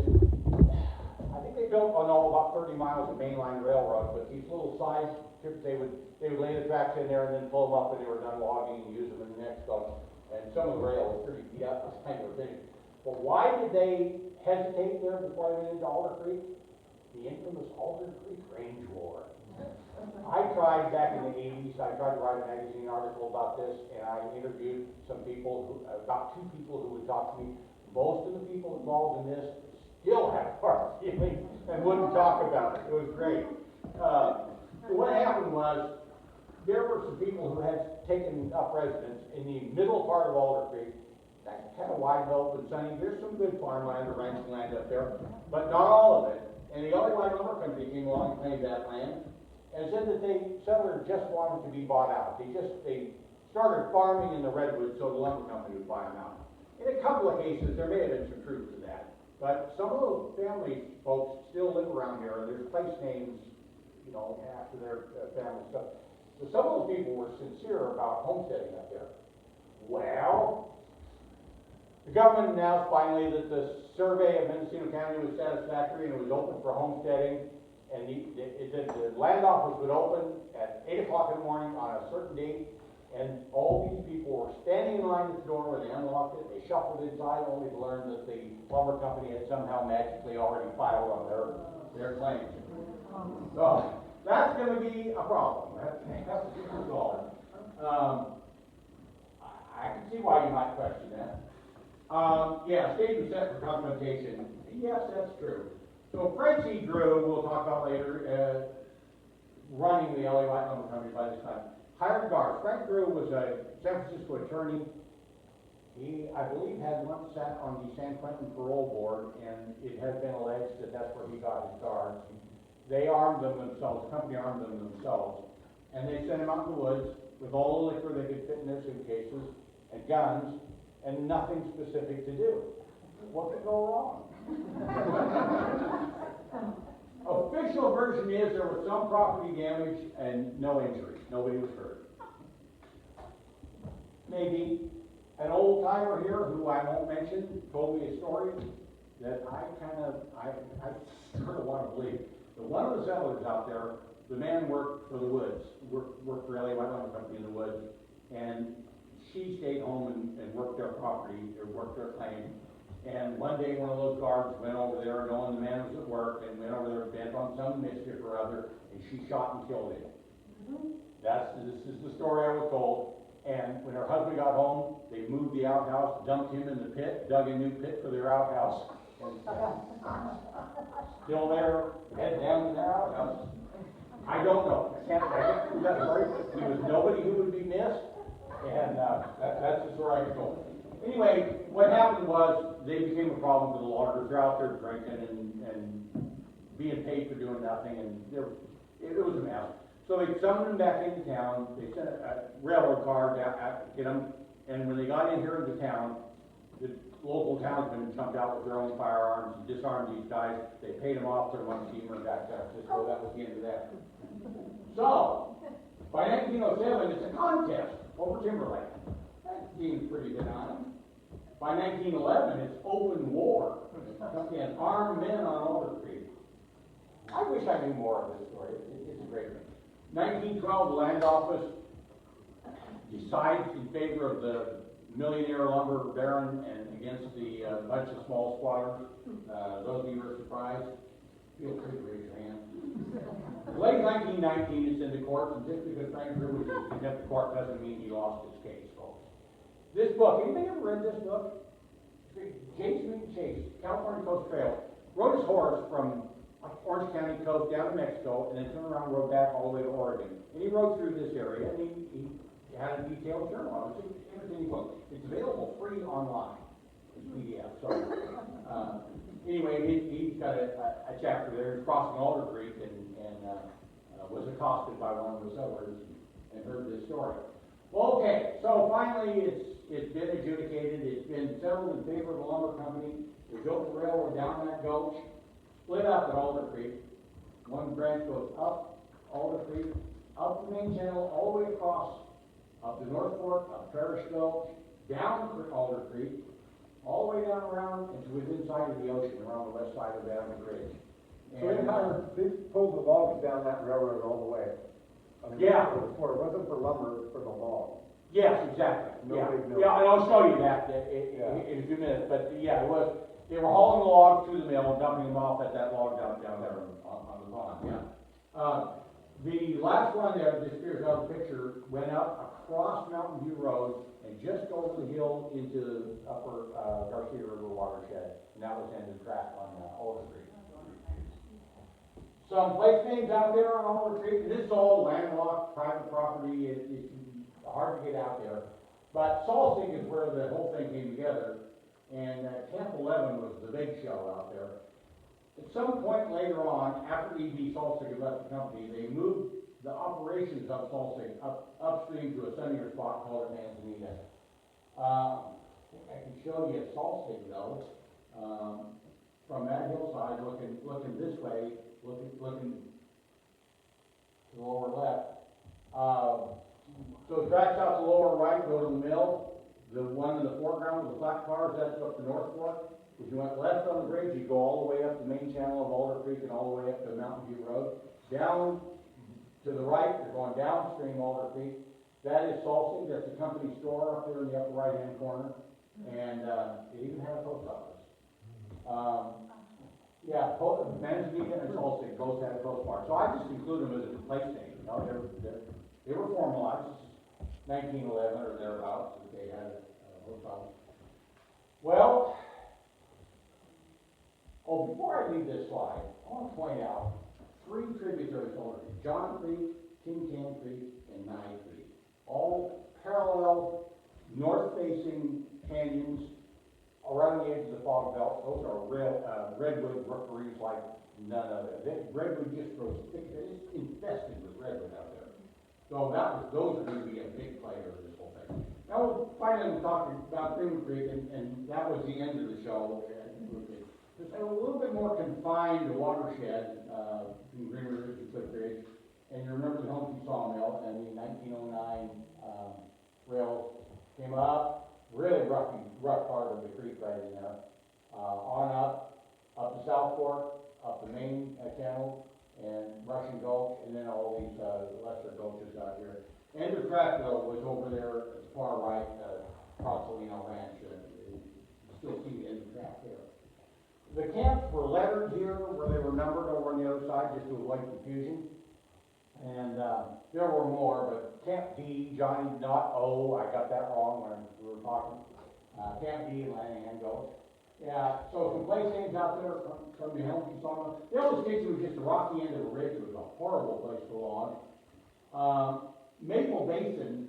I think they built about 30 miles of mainline railroad, but these little side trips, they would lay the tracks in there and then pull them up when they were done logging and use them in the next go. And some of the rail was pretty beat up by the time they were finished. But why did they hesitate there before they went into Alder Creek? The infamous Alder Creek Range War. I tried back in the 80s, I tried to write a magazine article about this, and I interviewed about two people who would talk to me. Most of the people involved in this still have hard feelings and wouldn't talk about it. It was great. What happened was, there were some people who had taken up residence in the middle part of Alder Creek. That's kind of wide and open, sunny. There's some good farmland or ranching land up there, but not all of it. And the Illinois Lumber Company came along and claimed that land, and said that settlers just wanted to be bought out. They started farming in the redwoods so the lumber company would buy them out. In a couple of cases, there may have been some truth to that, but some of those family folks still live around here, and there's place names, after their family stuff. So some of those people were sincere about homesteading up there. Well, the government announced finally that the survey of Mendocino County was satisfactory and it was open for homesteading. And the land office would open at 8 o'clock in the morning on a certain date. And all these people were standing in line at the door where they unlocked it. They shuffled inside only to learn that the lumber company had somehow magically already filed on their claims. So that's going to be a problem. That's to be resolved. I can see why you might question that. Stage was set for documentation. Yes, that's true. So Fred C. Drew, we'll talk about later, running the LA White Lumber Company by this time, hired guards. Frank Drew was a San Francisco attorney. He, I believe, had once sat on the San Quentin parole board, and it has been alleged that that's where he got his guards. They armed them themselves, the company armed them themselves, and they sent him out in the woods with all the liquor they could fit in their suitcases, and guns, and nothing specific to do. What could go wrong? Official version is there was some property damage and no injuries. Nobody was hurt. Maybe an old timer here, who I won't mention, told me a story that I sort of want to believe. But one of the settlers out there, the man worked for the woods, worked for LA White Lumber Company in the woods, and she stayed home and worked their property, or worked their claim. And one day one of those guards went over there knowing the man was at work and went over there bent on some mischief or other, and she shot and killed him. This is the story I was told. And when her husband got home, they moved the outhouse, dumped him in the pit, dug a new pit for their outhouse. And still there, head down in their outhouse. I don't know, I can't prove that story. There was nobody who would be missed, and that's the story I could tell. Anyway, what happened was, they became a problem for the loggers. They're out there drinking and being paid for doing nothing, and it was a mess. So they summoned them back into town, they sent a railroad car down, to get them, and when they got in here into town, the local townsmen jumped out with their own firearms and disarmed these guys. They paid them off, put them on a steamer, and back to San Francisco. That was the end of that. So, by 1907, it's a contest over timberland. That seems pretty benign. By 1911, it's open war. And armed men on Alder Creek. I wish I knew more of this story. It's a great one. 1912, the land office decides in favor of the millionaire lumber baron and against the bunch of small squatters. Those of you who are surprised, feel free to raise your hand. Late 1919, it's in the courts, and just because Frank Greenwood is contempt of court doesn't mean he lost his case, folks. This book, anybody ever read this book? James Chase, California Coast Trail, rode his horse from Orange County, Cove, down to Mexico, and then turned around and rode back all the way to Oregon. And he rode through this area, and he had a detailed journal on it. It's an entertaining book. It's available free online. It's PDF, so. Anyway, he's got a chapter there. He's crossing Alder Creek and was accosted by one of the settlers and heard this story. Well, okay, so finally it's been adjudicated. It's been settled in favor of the lumber company. They built the railroad down that gulch, split up at Alder Creek. One branch goes up Alder Creek, up the main channel, all the way across, up the North Fork, up Parish Gulch, down Alder Creek, all the way down around into within sight of the ocean, around the west side of Adams Ridge. So they pulled the logs down that railroad all the way. I mean, Yeah. It wasn't for lumber, for the log. Yes, exactly. No Yeah, big no. yeah, and I'll show you that in a few minutes. But yeah, it was. They were hauling the logs to the mill, dumping them off at that log dump down there on the pond. Yeah. The last one there that disappears out of the picture went up across Mountain View Road and just over the hill into the upper Garcia River watershed, and that was the end of the track on Alder Creek. Some place names out there on Alder Creek, and this is all landlocked, private property. It's hard to get out there. But Salsig is where the whole thing came together, and Camp 11 was the big show out there. At some point later on, after E.B. Salsig had left the company, they moved the operations of Salsig upstream to a sunnier spot called Manzanita. I think I can show you Salsig though, from that hillside, looking this way, looking to the lower left. So it tracks out the lower right, go to the mill. The one in the foreground with the flat cars, that's up the North Fork. If you went left on the bridge, you go all the way up the main channel of Alder Creek and all the way up to Mountain View Road. Down to the right, you're going downstream Alder Creek. That is Salsig, that's the company store up there in the upper right-hand corner. And it even had a post office. Yeah, Manzanita and Salsig both had a postmark. So I just include them as a place name. You know, they were formalized. This is 1911 or thereabouts that they had a post office. Well, before I leave this slide, I want to point out 3 tributaries to Alder Creek: John Creek, Tin Can Creek, and Nye Creek. All parallel, north-facing canyons around the edge of the fog belt. Those are redwood rookeries like none other. Redwood just grows thick. It's infested with redwood out there. So those are going to be a big player in this whole thing. Now, finally, we're talking about Greenwood Creek, and that was the end of the show. It's a little bit more confined watershed between Greenwood Ridge and Cliff Ridge. And you remember the Home Sawmill, and the 1909 rails came up, really rough part of the creek right in there, on up the South Fork, up the main channel, and Russian Gulch, and then all these lesser gulches out here. End of track, though, was over there at the far right, Procellino Ranch. You still see the end of track there. The camps were lettered here, where they were numbered over on the other side, just to avoid confusion. And, there were more, but Camp D, Johnny, not O, I got that wrong when we were talking. Camp D and Lanahan Gulch. Yeah, so some place names out there from the Helmsley Sawmill. The old station was just a rocky end of a ridge. It was a horrible place to go on. Maple Basin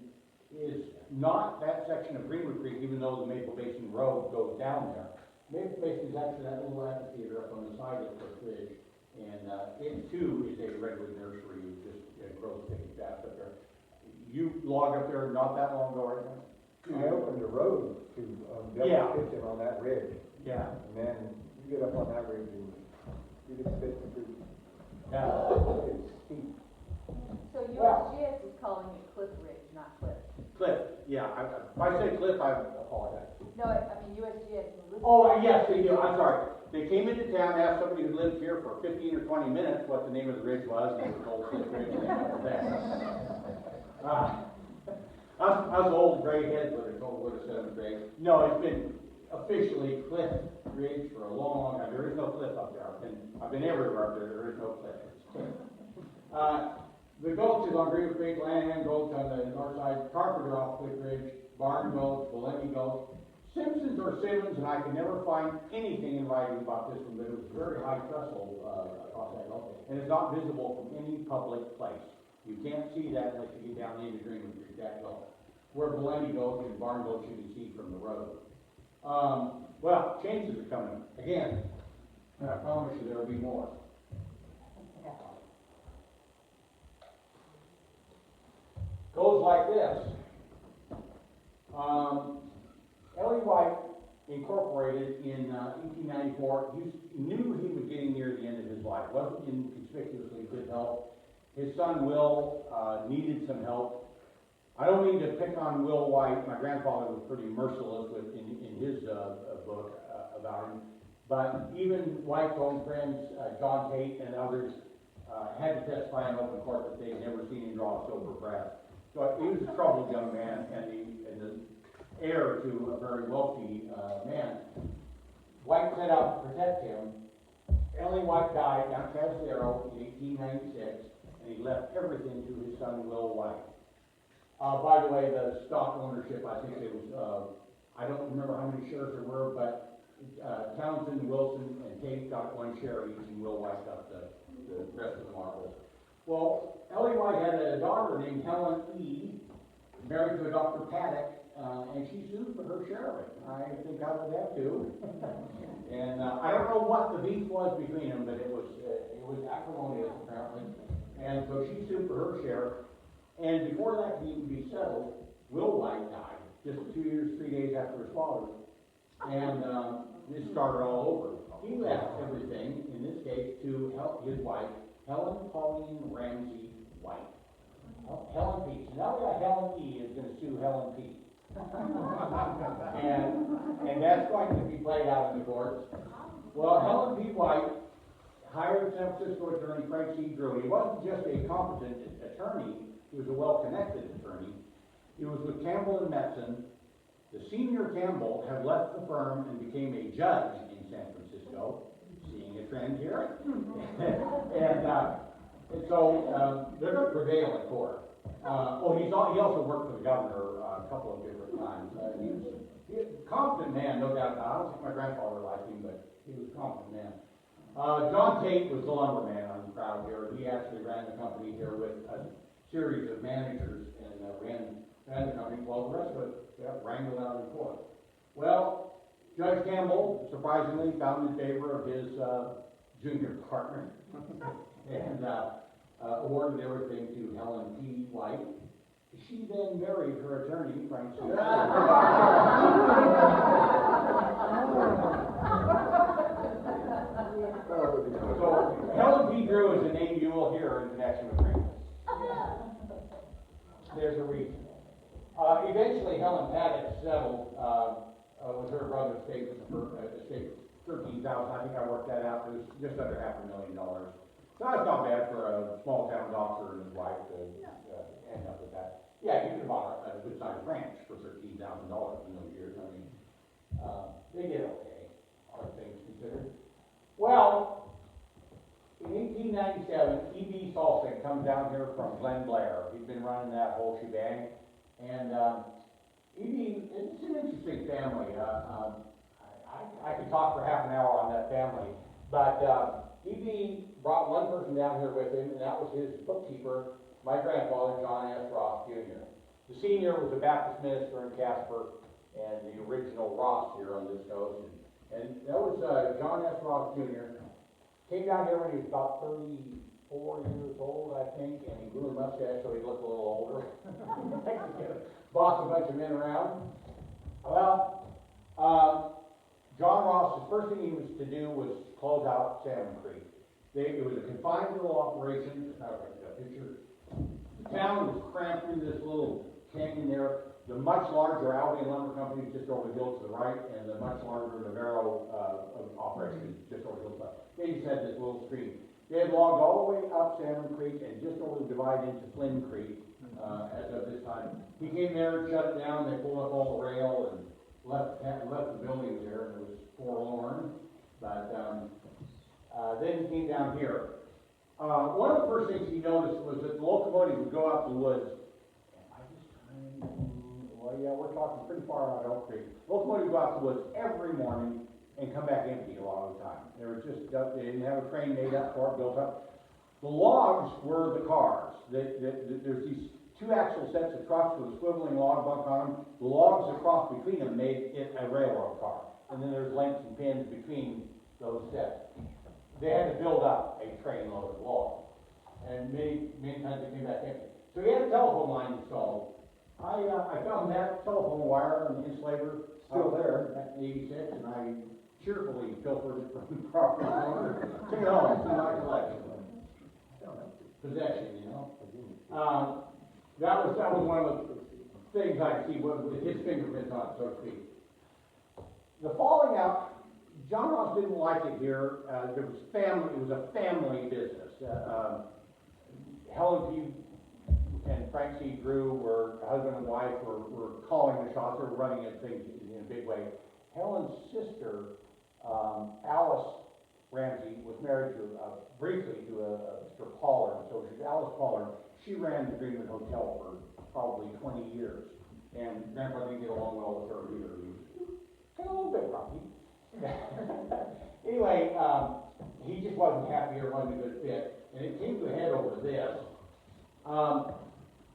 is not that section of Greenwood Creek, even though the Maple Basin Road goes down there. Maple Basin is actually that little amphitheater up on the side of the ridge. And it too is a redwood nursery. It grows thick and fast up there. You logged up there not that long ago, right now? I opened the road to, Yeah. Devil's Kitchen on that ridge, Yeah. and then you get up on that ridge and you can spit through. Yeah. It's steep. So USGS is calling it Cliff Ridge, not Cliff. Cliff, yeah. If I say Cliff, I apologize. No, I mean USGS is listed. Oh, yes, they do. I'm sorry. They came into town, asked somebody who lived here for 15 or 20 minutes what the name of the ridge was, and it was called Cliff Ridge. And they went there. Us old gray heads would have said in grade. No, it's been officially Cliff Ridge for a long, long time. There is no cliff up there. I've been everywhere up there. There is no cliff. It's cliff. The gulch is on Greenwood Creek, Lanahan Gulch on the north side, Carpenter off Cliff Ridge, Barn Gulch, Valenti Gulch, Simpsons or Simmons, and I can never find anything in writing about this one, but it was very high trestle across that gulch, and it's not visible from any public place. You can't see that unless you get down into Greenwood Creek, that gulch. Where Valenti Gulch and Barn Gulch you can see from the road. Well, changes are coming. Again, I promise you there will be more. Goes like this. Ellie White Incorporated in 1894, he knew he was getting near the end of his life. Wasn't in conspicuously good health. His son Will needed some help. I don't mean to pick on Will White. My grandfather was pretty merciless in his book about him. But even White's own friends, John Tate and others, had to testify in open court that they had never seen him draw a silver brass. So he was a troubled young man and the heir to a very wealthy man. White set out to protect him. Ellie White died down at Casillero in 1896, and he left everything to his son Will White. By the way, the stock ownership, I think it was, I don't remember how many shares there were, but Townsend, Wilson, and Tate got one share each, and Will White got the rest of the marbles. Well, Ellie White had a daughter named Helen E., married to a Dr. Paddock, and she sued for her share of it. I think I would have too. And I don't know what the beef was between them, but it was acrimonious apparently. And so she sued for her share. And before that could even be settled, Will White died just 2 years, 3 days after his father. And this started all over. He left everything, in this case, to help his wife, Helen Pauline Ramsey White. Helen P. So now we got Helen E. is going to sue Helen P. and that's going to be played out in the courts. Well, Helen P. White hired San Francisco attorney Frank C. Drew. He wasn't just a competent attorney, he was a well-connected attorney. He was with Campbell and Metzen. The senior Campbell had left the firm and became a judge in San Francisco, seeing a trend here. and so they're going to prevail in court. He also worked for the governor a couple of different times. He was a competent man, no doubt about it. I don't think my grandfather liked him, but he was a competent man. John Tate was the lumberman on the crowd here. He actually ran the company here with a series of managers and ran the company while the rest of it got wrangled out in court. Well, Judge Campbell, surprisingly, found in favor of his junior partner and awarded everything to Helen P. White. She then married her attorney, Frank C. So Helen P. Drew is a name you will hear in connection with Greenwood. There's a reason. Eventually, Helen Paddock settled with her brother's estate with estate $13,000. I think I worked that out. It was just under $500,000. So that's not bad for a small town doctor and his wife to end up with that. Yeah, you could have bought a good sized ranch for $13,000 in those years. I mean, they did okay, all things considered. Well, in 1897, E.B. Salsig comes down here from Glen Blair. He's been running that whole shebang. And, it's an interesting family. I could talk for half an hour on that family. But, E.B. brought one person down here with him, and that was his bookkeeper, my grandfather, John S. Ross Jr. The senior was a Baptist minister in Casper, and the original Ross here on this coast. And that was, John S. Ross Jr. Came down here when he was about 34 years old, I think, and he grew a mustache so he looked a little older. Bossed a bunch of men around. Well, John Ross, the first thing he was to do was close out Salmon Creek. It was a confined little operation. Picture. The town was cramped into this little canyon there. The much larger Albion Lumber Company was just over the hill to the right, and the much larger Navarro operation was just over the hillside. They just had this little stream. They had logged all the way up Salmon Creek and just over the divide into Flynn Creek as of this time. He came there, shut it down, they pulled up all the rail and left the buildings there, and it was forlorn. But then he came down here. One of the first things he noticed was that the locomotive would go out to the woods. Well, yeah, we're talking pretty far out Elk Creek. Locomotive would go out to the woods every morning and come back empty a lot of the time. They didn't have a train made up for it, built up. The logs were the cars. There's these two axle sets of trucks with a swiveling log bunk on them. The logs across between them made it a railroad car. And then there's lengths and pins between those sets. They had to build up a train load of logs. And many times they came back empty. So he had a telephone line installed. I found that telephone wire and the insulator still there at 86, and I cheerfully pilfered it from the property owner. Took it home to my collection. Possession, you know. That was one of the things I could see with his fingerprints on it, so to speak. The falling out, John Ross didn't like it here. It was a family business. Helen P. and Frank C. Drew were husband and wife, were calling the shots, they were running at things in a big way. Helen's sister, Alice Ramsey, was married to, briefly to Mr. Pollard, so she's Alice Pollard. She ran the Greenwood Hotel for probably 20 years, and Grandpa didn't get along well with her either. He was kind of a little bit roughy. Anyway, he just wasn't happy or wasn't a good fit, and it came to a head over this.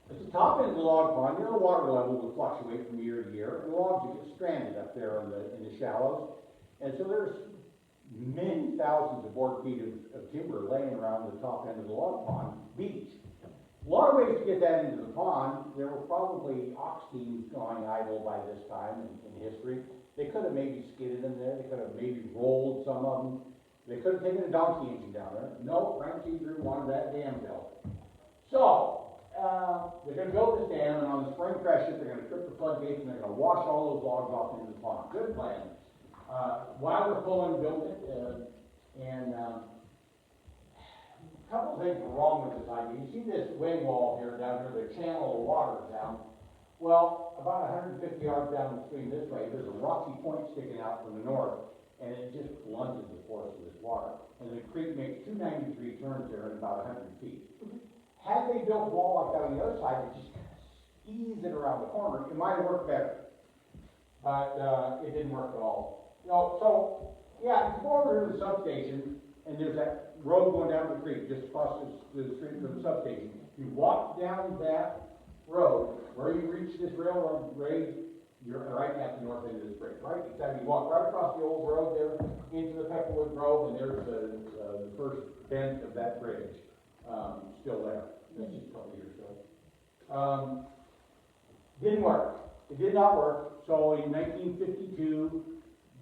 At the top end of the log pond, the water level will fluctuate from year to year, and logs would get stranded up there in the shallows. And so there's many thousands of board feet of timber laying around the top end of the log pond beach. A lot of ways to get that into the pond. There were probably ox teams going idle by this time in history. They could have maybe skidded them there. They could have maybe rolled some of them. They could have taken a donkey engine down there. No, Frank C. Drew wanted that dam built. So, they're going to build this dam, and on the spring freshet, they're going to trip the floodgates, and they're going to wash all those logs off into the pond. Good plan. Wilder Pullen built it, and a couple of things were wrong with this idea. You see this wing wall here down here, the channel of water down. Well, about 150 yards down the stream this way, there's a rocky point sticking out from the north, and it just blunted the force of this water. And the creek makes 293 turns there in about 100 feet. Had they built a wall like that on the other side, they just kind of ease it around the corner, it might have worked better. But it didn't work at all. You know, so, yeah, if you go over to the substation, and there's that road going down the creek, just across the street from the substation. You walk down that road, where you reach this railroad grade, you're right at the north end of this bridge, right? Exactly. You walk right across the old road there, into the Peckerwood Grove, and there's the first bend of that bridge. Still there. That's just a couple years ago. Didn't work. It did not work. So in 1952,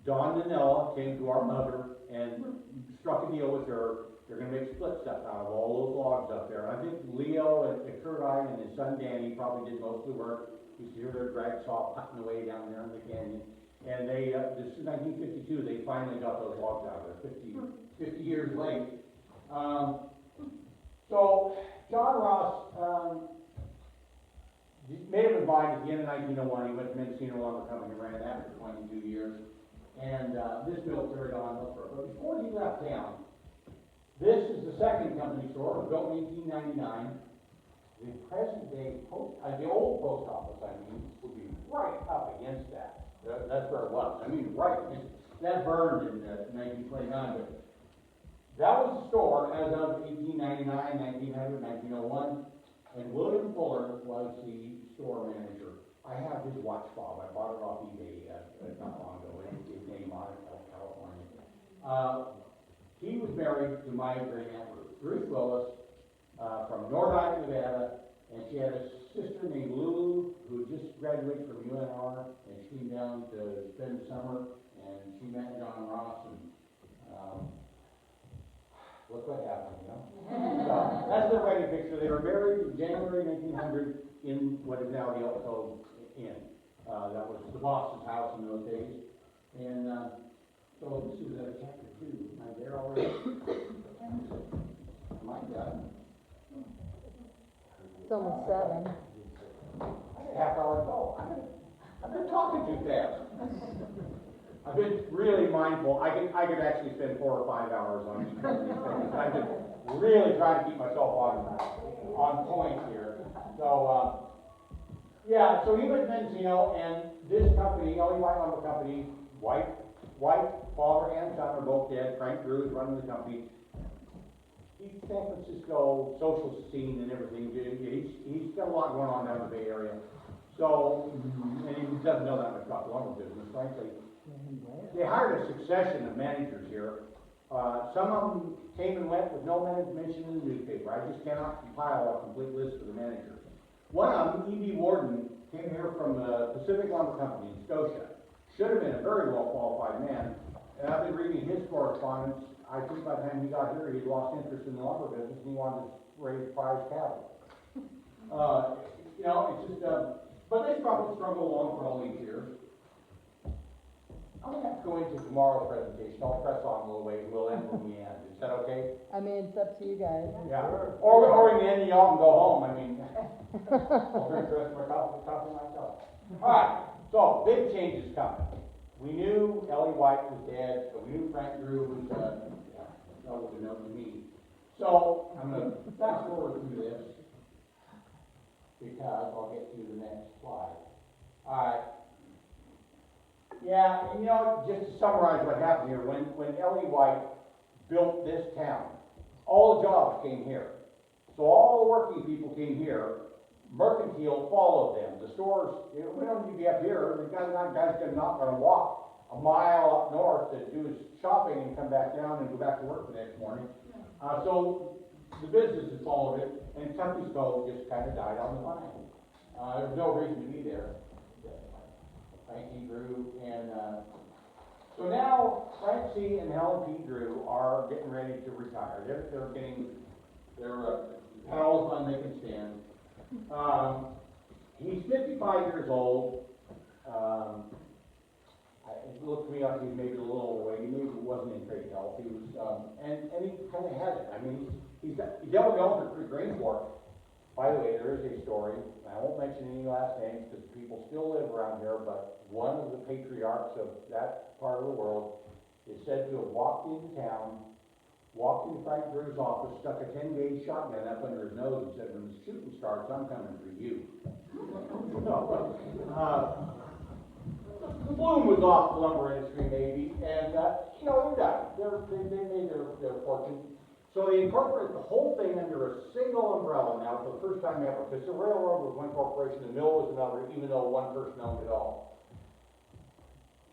Don Nanella came to our mother and struck a deal with her. They're going to make split stuff out of all those logs up there. And I think Leo and Kurt and his son Danny probably did most of the work. You see their drag saw cutting away down there in the canyon. And they, this is 1952, they finally got those logs out of there, 50 years late. So John Ross made up his mind at the end of 1901. He went to Mendocino Lumber Company and ran that for 22 years. And this mill carried on. But before he left town, This is the second company store, built in 1899. The present day the old post office, would be right up against that. That's where it was. Right. That burned in 1929, but that was the store as of 1899, 1900, 1901, and William Fuller was the store manager. I have his watch fob. I bought it off eBay not long ago. His name on it, California. He was married to my great aunt Ruth Willis, from North Island, Nevada, and she had a sister named Lulu who just graduated from UNR, and she came down to spend the summer, and she met John Ross, and look what happened, So, that's their wedding picture. They were married in January 1900 in what is now the Cove Inn. That was the boss's house in those days, and so this is chapter 2. Am I there already? Am I done? It's almost 7. Half hour ago. I've been talking too fast. I've been really mindful. I could actually spend 4 or 5 hours on each one of these things. I've been really trying to keep myself on point here. So yeah. So he was Menzino, and this company, LE White Lumber Company, White father and son are both dead. Frank Drew is running the company. He's San Francisco social scene and everything. He's got a lot going on down in the Bay Area. So, and he doesn't know that much about the lumber business, frankly. They hired a succession of managers here. Some of them came and went with no mention in the newspaper. I just cannot compile a complete list of the managers. One of them, E.B. Warden, came here from the Pacific Lumber Company in Scotia. Should have been a very well qualified man. And I've been reading his correspondence. I think by the time he got here, he'd lost interest in the lumber business, and he wanted to raise prize cattle. It's just, but they probably struggled along for all these years. I'm going to have to go into tomorrow's presentation. I'll press on a little way, and we'll end when we end. Is that okay? It's up to you guys. Yeah. Or we can end y'all and go home. I'll drink the rest of my coffee myself. All right. So, big changes coming. We knew Ellie White was dead, so we knew Frank Drew was that was a note to me. So, I'm going to fast forward through this because I'll get to the next slide. All right. Yeah, just to summarize what happened here, when Ellie White built this town, all the jobs came here. So all the working people came here. Mercantile followed them. The stores, we don't need to be up here. The guys are not going to walk a mile up north to do his shopping and come back down and go back to work the next morning. So the businesses followed it, and Cuffey's Cove just kind of died on the vine. There was no reason to be there. Frankie Drew, and so now Frank C. and Helen P. Drew are getting ready to retire. They're getting their panels on they can stand. He's 55 years old. It looked to me like he's maybe a little overweight. He maybe wasn't in great health. He was, and he kind of had it. He's dealt with elements pretty Greenwood. By the way, there is a story. I won't mention any last names because people still live around here, but one of the patriarchs of that part of the world is said to have walked into town, walked into Frank Drew's office, stuck a 10-gauge shotgun up under his nose and said, "When the shooting starts, I'm coming for you." The bloom was off the lumber industry, maybe, and they're done. They made their fortune. So they incorporate the whole thing under a single umbrella now for the first time ever, because the railroad was one corporation, the mill was another, even though one person owned it all.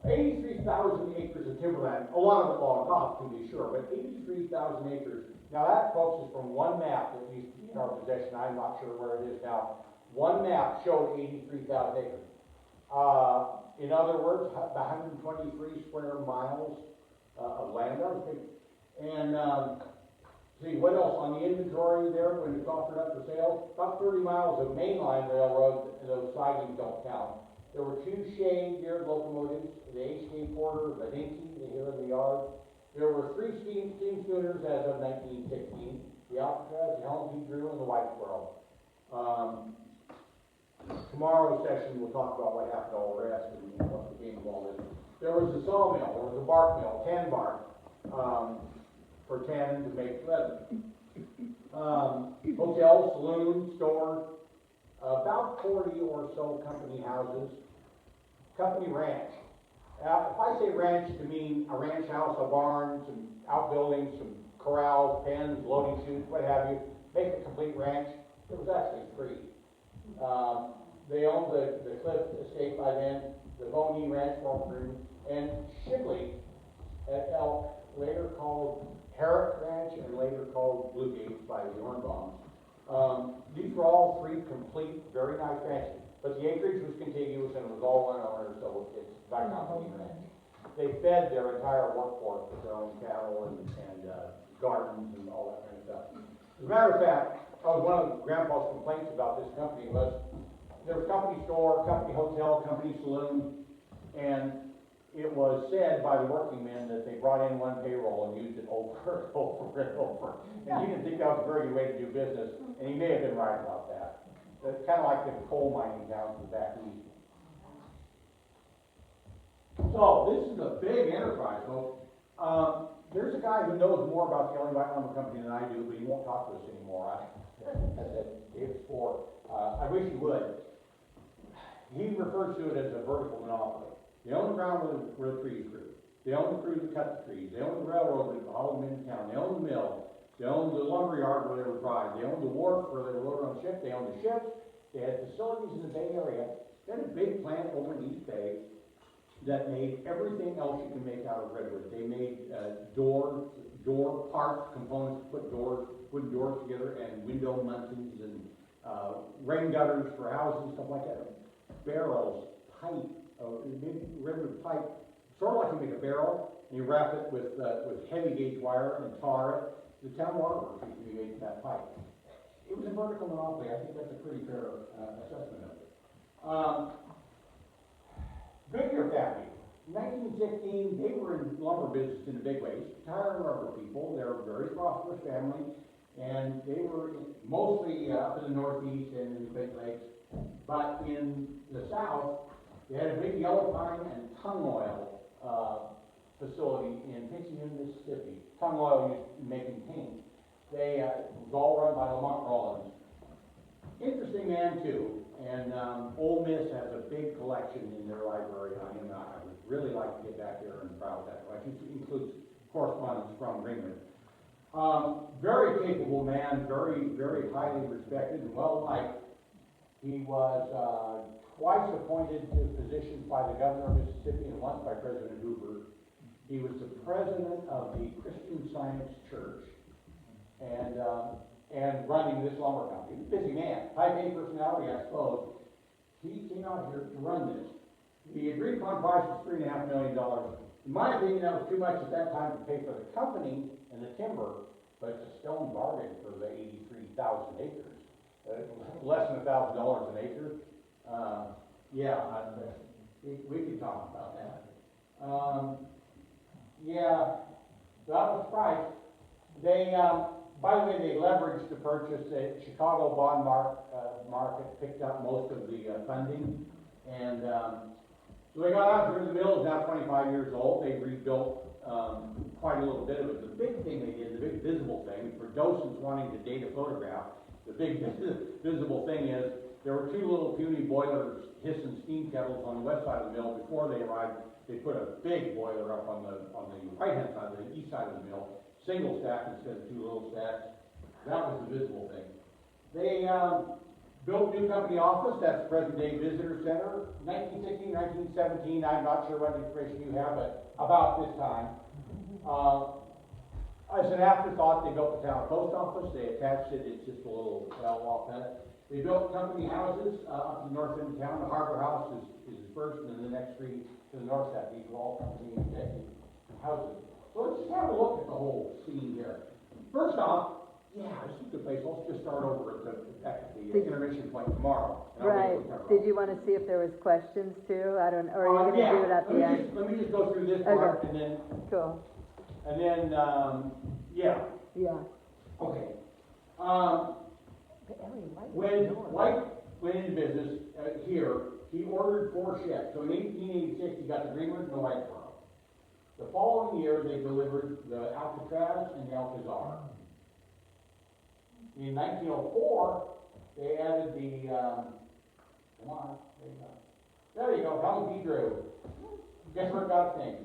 83,000 acres of timberland, a lot of it long off, to be sure, but 83,000 acres. Now that, folks, is from one map that used to be in our possession. I'm not sure where it is now. One map showed 83,000 acres. In other words, 123 square miles of land. That was big. And see, what else on the inventory there when it's offered up for sale? About 30 miles of mainline railroad, those sidings don't count. There were 2 shade-geared locomotives, the H.K. Porter, the Dinky, here in the yard. There were 3 steam schooners as of 1916, the Alcatraz, the Helen P. Drew, and the White Squirrel. Tomorrow's session we'll talk about what happened to all the rest and what became of all this. There was a sawmill, there was a bark mill, tan bark. for tannin to make leather. Hotel, saloon, store, about 40 or so company houses, company ranch. If I say ranch to mean a ranch house, a barn, some outbuildings, some corrals, pens, loading chutes, what have you, make a complete ranch, it was actually free. They owned the Cliff Estate by then, the Boney Ranch Farm, and Shigley at Elk, later called Herrick Ranch and later called Blue Gates by the Ornbaums. These were all three complete, very nice ranches, but the acreage was contiguous and it was all one owner, so it's by company ranch. They fed their entire workforce with their own cattle and gardens and all that kind of stuff. As a matter of fact, one of Grandpa's complaints about this company was there was company store, company hotel, company saloon, and it was said by the working men that they brought in one payroll and used it over and over and over. And he didn't think that was a very good way to do business, and he may have been right about that. It's kind of like the coal mining towns in the back east. So, this is a big enterprise, folks. There's a guy who knows more about the Illinois White Lumber Company than I do, but he won't talk to us anymore. I said, David Spore. I wish he would. He refers to it as a vertical monopoly. They own the ground where the trees grew. They own the crews that cut the trees. They own the railroad that hauled them into town. They own the mill. They own the lumber yard where they were dried. They own the wharf where they were loaded on ships. They own the ships. They had facilities in the Bay Area. They had a big plant over in East Bay that made everything else you can make out of redwood. They made door parts, components to put wooden doors together, and window muntins and rain gutters for houses, stuff like that. Barrels, pipe, redwood pipe, sort of like you make a barrel, and you wrap it with heavy gauge wire and tar it. The town water works used to be made from that pipe. It was a vertical monopoly. I think that's a pretty fair assessment of it. Goodyear family. In 1916, they were in lumber business in a big way. Tire and rubber people. They're a very prosperous family, and they were mostly up in the Northeast and in the Big Lakes. But in the South, they had a big yellow pine and tung oil facility in Picayune, Mississippi. Tung oil used in making paint. It was all run by Lamont Rollins. Interesting man too. And Ole Miss has a big collection in their library on him. I would really like to get back there and browse that collection. It includes correspondence from Greenwood. Very capable man, very, very highly respected and well liked. He was twice appointed to positions by the governor of Mississippi and once by President Hoover. He was the president of the Christian Science Church and running this lumber company. He was a busy man, high-paid personality, I suppose. He came out here to run this. The agreed upon price was $3.5 million. In my opinion, that was too much at that time to pay for the company and the timber, but it's a stone bargain for the 83,000 acres. Less than $1,000 an acre. We could talk about that. That was the price. They, by the way, they leveraged the purchase. The Chicago bond market picked up most of the funding, and so they got out here. The mill is now 25 years old. They rebuilt quite a little bit of it. The big thing they did, the big visible thing, for docents wanting to date a photograph, the big visible thing is there were two little puny boilers, hissing steam kettles on the west side of the mill. Before they arrived, they put a big boiler up on the right-hand side, the east side of the mill, single stack instead of two little stacks. That was the visible thing. They built a new company office. That's the present-day visitor center. 1916, 1917. I'm not sure what information you have, but about this time. As an afterthought, they built the town post office. They attached it. It's just a little off that. They built company houses up in the north end of town. The Harbor House is first, and then the next three to the north side. These are all company executive houses. So let's just have a look at the whole scene here. First off, this is a good place. Let's just start over at the intermission point tomorrow. Right. Did you want to see if there was questions too? I don't, or are you going to do it at the end? Let me just go through this part and then. Cool. And then, Yeah. Okay. When White went into business here, he ordered 4 ships. So in 1886, he got the Greenwood and the White Pearl. The following year, they delivered the Alcatraz and the Alcazar. In 1904, they added the, come on, there you go, Helen P. Drew. Guess where it got its name?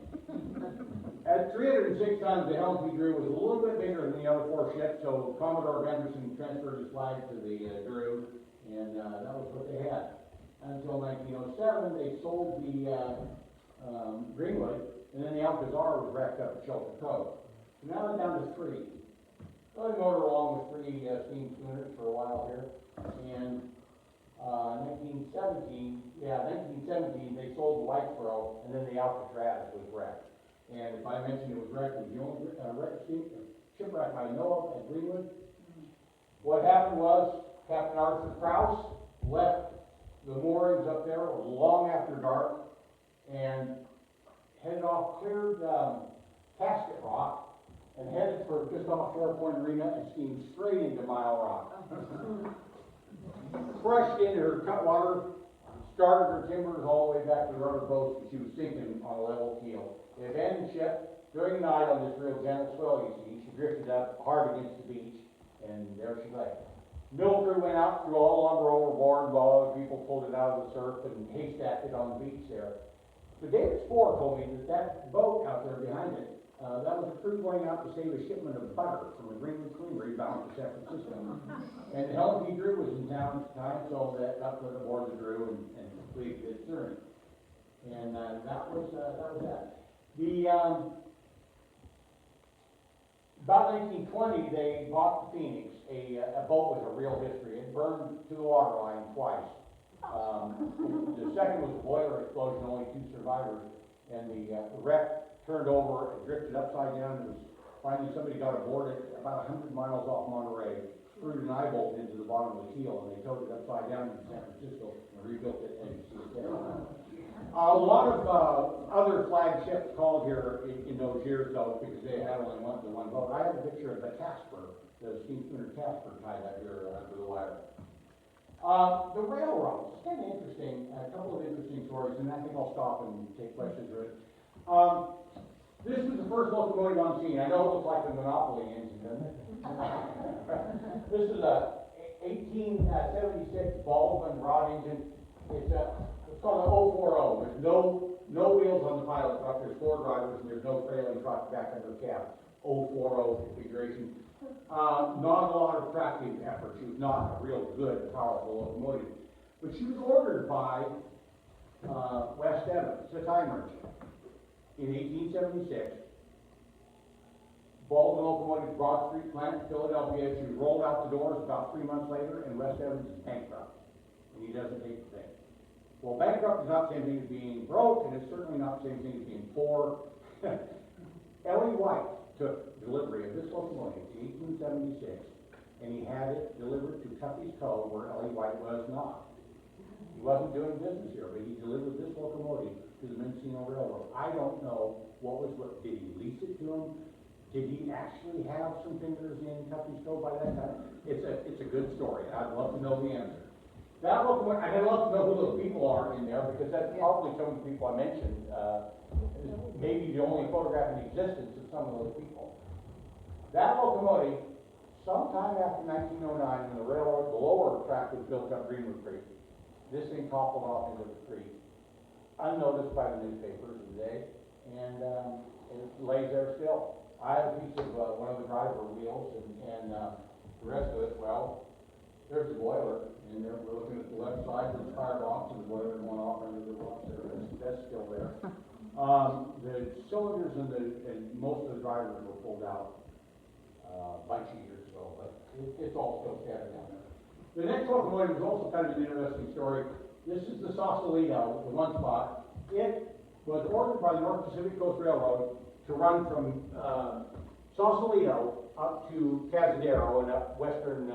At 306 tons, the Helen P. Drew was a little bit bigger than the other four ships, so Commodore Henderson transferred his flag to the Drew, and that was what they had. Until 1907, they sold the Greenwood, and then the Alcazar was wrecked up at Shelter Cove. So now they're down to three. So they motored along with three steam schooners for a while here, and 1917, they sold the Whitesboro, and then the Alcatraz was wrecked. And if I mentioned it was wrecked, it was the only shipwreck I know of at Greenwood. What happened was, Captain Arthur Krause left the moorings up there long after dark, and headed off, cleared Casket Rock, and headed for just off Shore Point Arena and steamed straight into Mile Rock. Crushed into her cutwater, started her timbers all the way back to the rubber boats, and she was sinking on a level keel. They abandoned ship. During the night on this real gentle swell, you see, she drifted up hard against the beach, and there she lay. Mill crew went out, threw all the lumber overboard, while other people pulled it out of the surf and haystacked it on the beach there. So David Spohr told me that that boat out there behind it, that was a crew going out to save a shipment of butter from a Greenwood creamery bound to San Francisco. And Helen P. Drew was in town at the time, so that got put aboard the Drew and completed its journey. And that was that. The about 1920, they bought the Phoenix. A boat with a real history. It burned to the waterline twice. The second was a boiler explosion, only 2 survivors. And the wreck turned over and drifted upside down. It was finally somebody got aboard it about 100 miles off Monterey, screwed an eye bolt into the bottom of the keel, and they towed it upside down to San Francisco and rebuilt it as you see it there. A lot of other flagships called here in those years, though, because they had only the one boat. I have a picture of the Casper, the steam schooner Casper, tied up here under the wire. The railroads, it's kind of interesting, a couple of interesting stories, and I think I'll stop and take questions of it. This was the first locomotive on scene. I know it looks like a Monopoly engine, doesn't it? This is a 1876 Baldwin rod engine. It's called an 040. There's no wheels on the pilot truck. There's 4 drivers, and there's no trailing truck back under the cab. 040 configuration. Not a lot of tracking effort. She was not a real good, powerful locomotive. But she was ordered by West Evans, the time merchant, in 1876. Baldwin locomotive, Broad Street plant, Philadelphia. She was rolled out the doors about 3 months later, and West Evans is bankrupt. And he doesn't take the thing. Well, bankrupt is not the same thing as being broke, and it's certainly not the same thing as being poor. Ellie White took delivery of this locomotive in 1876, and he had it delivered to Cuffey's Cove, where Ellie White was not. He wasn't doing business here, but he delivered this locomotive to the Mendocino Railroad. I don't know did he lease it to him? Did he actually have some fingers in Cuffey's Cove by that time? It's a good story. I'd love to know the answer. That locomotive, I'd love to know who those people are in there, because that's probably some of the people I mentioned. Maybe the only photograph in existence of some of those people. That locomotive, sometime after 1909, when the railroad, the lower track was built up Greenwood Creek, this thing toppled off into the creek, unnoticed by the newspapers of the day, and it lays there still. I have a piece of one of the driver wheels, and the rest of it, well, there's the boiler, and there we're looking at the left side with the firebox and the boiler going off under the box there. That's still there. The cylinders and most of the drivers were pulled out a bunch of years ago, but it's all still scattered down there. The next locomotive is also kind of an interesting story. This is the Sausalito, the one spot. It was ordered by the North Pacific Coast Railroad to run from Sausalito up to Cazadero and up western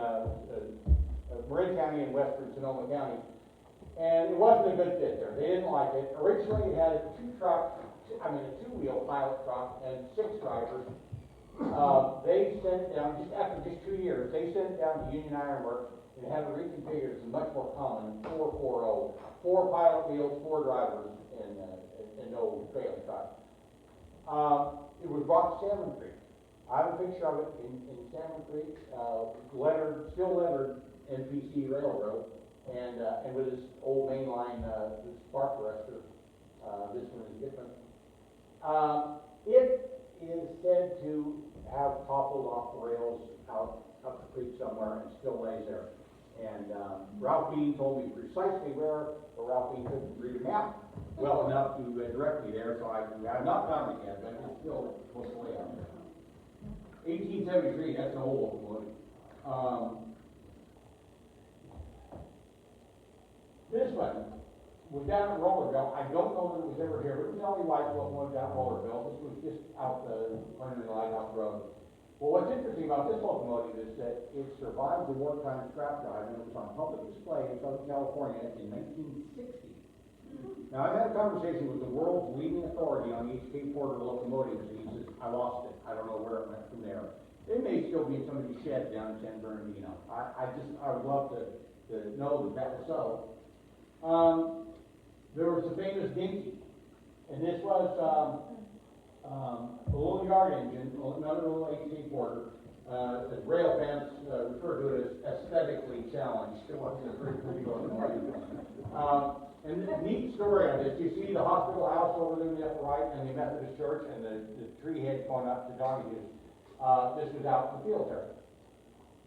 Marin County and western Sonoma County. And it wasn't a good fit there. They didn't like it. Originally it had a two-wheel pilot truck and 6 drivers. They sent down, after 2 years, they sent it down to Union Iron Works and had it reconfigured as a much more common 440. 4 pilot wheels, 4 drivers, and no trailing truck. It was brought to Salmon Creek. I have a picture of it in Salmon Creek, lettered, still lettered NPC Railroad, and with this old main line, this spark arrestor. This one is different. It is said to have toppled off the rails out up the creek somewhere and still lays there. And Ralph Bean told me precisely where, but Ralph Bean couldn't read a map well enough to direct me there, so I have not found it yet, but it's still close way out there. 1873, that's an old locomotive. This one was down at Rollerville. I don't know that it was ever here, but it was the only white locomotive down at Rollerville. This was just out the under the lighthouse road. Well, what's interesting about this locomotive is that it survived the wartime scrap drive, and it was on public display in Southern California in 1960. Now, I've had a conversation with the world's leading authority on these Cape Porter locomotives, and he says, I lost it. I don't know where it went from there. It may still be in somebody's shed down in San Bernardino. I would love to know that was so. There was a famous dinky, and this was a little yard engine, another little 18 Porter. The rail fans refer to it as aesthetically challenged. It wasn't a very pretty locomotive. And the neat story of this, you see the hospital house over there in the upper right, and the Methodist church, and the tree head going up to Donahue's. This was out in the field there.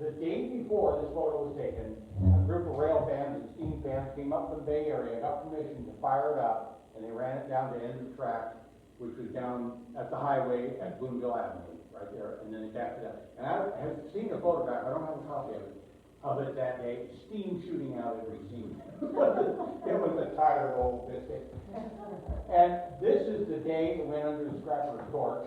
The day before this photo was taken, a group of rail fans and steam fans came up from the Bay Area, got permission to fire it up, and they ran it down to the end of the track, which was down at the highway at Boonville Avenue, right there, and then they backed it up. And I have seen a photograph, I don't have a copy of it that day, steam shooting out every seam. It was a tired old biscuit. And this is the day that went under the scrapper's torch.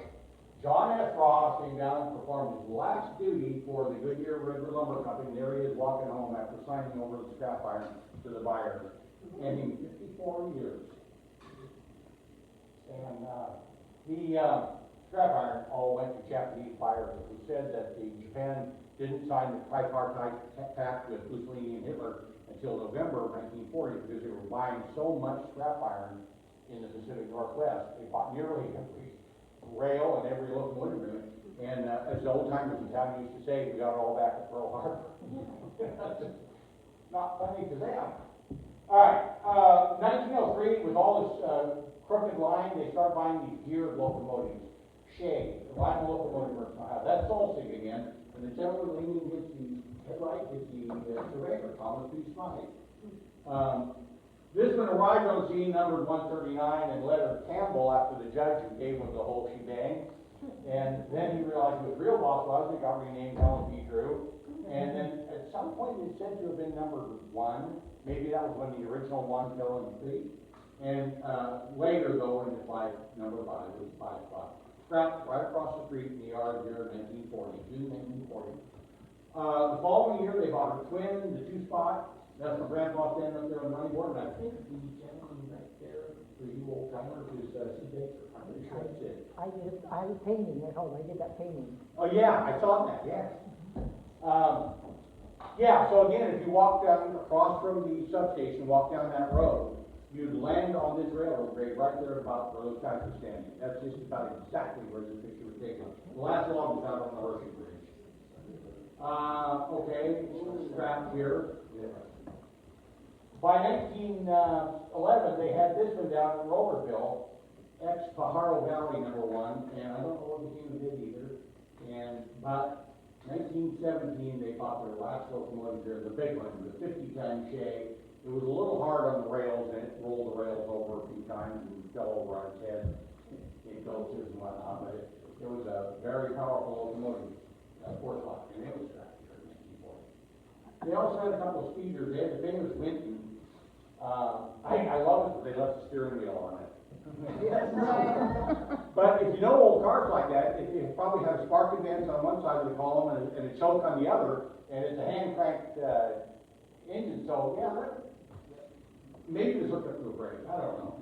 John S. Ross came down and performed his last duty for the Goodyear River Lumber Company, and there he is walking home after signing over the scrap iron to the buyer, ending 54 years. And the scrap iron all went to Japanese buyers. It was said that Japan didn't sign the tripartite pact with Mussolini and Hitler until November of 1940 because they were buying so much scrap iron in the Pacific Northwest. They bought nearly every rail and every locomotive in it. And as the old timers in town used to say, we got it all back at Pearl Harbor. Not funny to them. All right, 1903, with all this crooked line, they start buying these geared locomotives. Shay, the line of locomotive works now. That's Salsig again, and the gentleman leaning hits the headlight is the surveyor, Thomas B. Smythe. This one arrived on scene, numbered 139, and lettered Campbell after the judge who gave him the whole shebang. And then he realized who his real boss was, it got renamed Helen B. Drew. And then at some point it's said to have been number 1. Maybe that was when the original one fell in the creek. And later, though, when it's like number 5, it was 5 o'clock. Scrapped right across the street in the yard here in 1940, June 1940. The following year, they bought a twin, the 2-spot. That's my grandpa standing up there on the running board, and I think the gentleman right there, for you old timers, is Steve Baker. I'm pretty sure that's it. I was painting at home. I did that painting. Oh, yeah, I saw that, yes. Yeah, so again, if you walk down across from the substation, walk down that road, you'd land on this railroad grade right there about where those guys were standing. That's just about exactly where this picture was taken. The last log was out on the Hershey Bridge. Okay, scrap here. By 1911, they had this one down in Rollerville, ex-Pajaro Valley #1, and I don't know what became of it either. And about 1917, they bought their last locomotive here, the big one, the 50-ton Shay. It was a little hard on the rails, and it rolled the rails over a few times and fell over on its head in gulches and whatnot, but it was a very powerful locomotive, 4-o'clock, and it was scrapped here in 1940. They also had a couple of speeders. They had the famous Winton. I love it because they left the steering wheel on it. But if you know old cars like that, it probably has a spark advance on one side of the column and a choke on the other, and it's a hand-cranked engine. So, yeah, maybe it was hooked up to a brake. I don't know.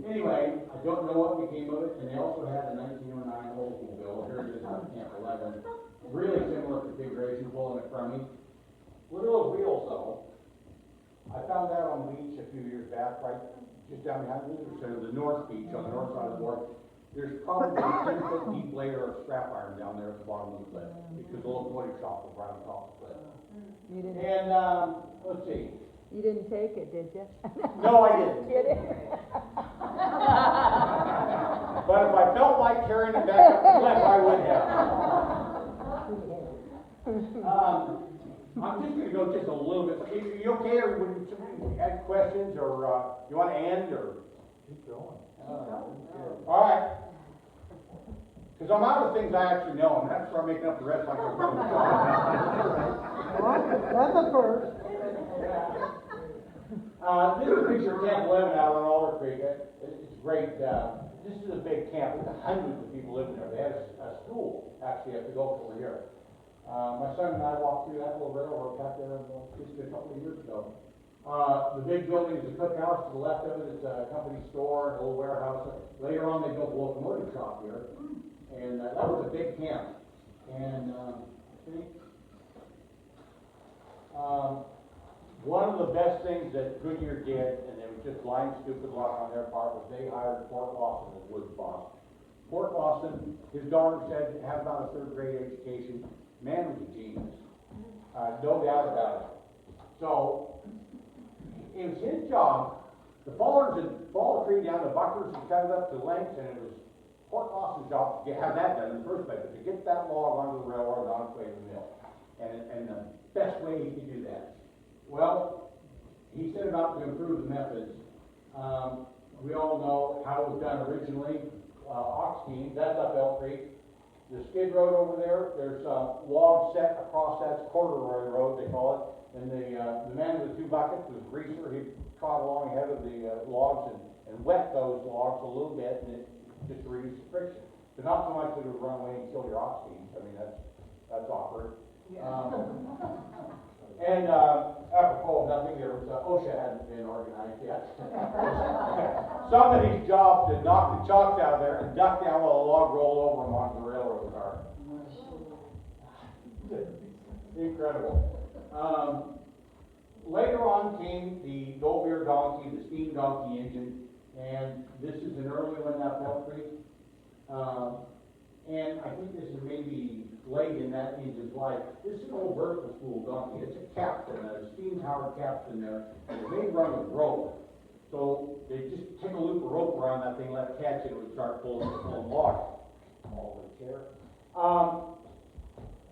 Anyway, I don't know what became of it, and they also had a 1909 Oldsmobile. Here it is on Camp 11. Really similar configuration, pulling it from me. Look at those wheels, though. I found that on the beach a few years back, right just down behind me, so the North Beach on the north side of the board. there's probably a 10-foot deep layer of scrap iron down there at the bottom of the cliff, because the locomotive shop was right on top of the cliff. You didn't, And, let's see, you didn't take it, did you? no, I didn't. Kidding. But if I felt like carrying it back up the cliff, I would have. I'm just gonna go just a little bit, are you okay, or would you have questions, or, you wanna end, or? Keep going. All right. Because I'm out of things I actually know, and that's start making up the rest like I'm going to That's a first. This is a picture of Camp 11 out on Alder Creek. It's great. This is a big camp with hundreds of people living there. They had a school actually at the Gulf over here. My son and I walked through that little railroad back there just a couple of years ago. The big building is a cookhouse. To the left of it is a company store and a little warehouse. Later on, they built a locomotive shop here. And that was a big camp. And one of the best things that Goodyear did, and it was just blind stupid luck on their part, was they hired Fort Lawson as Woods boss. Fort Lawson, his daughter said, had about a 3rd grade education. Man was a genius. No doubt about it. So, it was his job. The fallers would fall the tree down, the buckers would cut it up to lengths, and it was Fort Lawson's job to have that done in the first place, to get that log onto the railroad and on its way to the mill. And the best way he could do that. Well, he set about to improve the methods. We all know how it was done originally. Ox team, that's up Elk Creek. The skid road over there, there's logs set across, that's corduroy road, they call it. And the man with the 2 buckets was a greaser. He trot along ahead of the logs and wet those logs a little bit, and it just to reduce the friction. But not so much that it would run away and kill your ox teams. I mean, that's awkward. And apropos of nothing, there was OSHA hadn't been organized yet. Somebody's job to knock the chocks out of there and duck down while a log rolled over them onto the railroad car. Incredible. Later on came the Goldbeer donkey, the steam donkey engine, and this is an early one up Elk Creek. And I think this is maybe late in that engine's life. This is an old vertical spool donkey. It's a capstan, a steam-powered capstan there. And they run with rope. So they just take a loop of rope around that thing, let it catch it, and it would start pulling water. All the chair.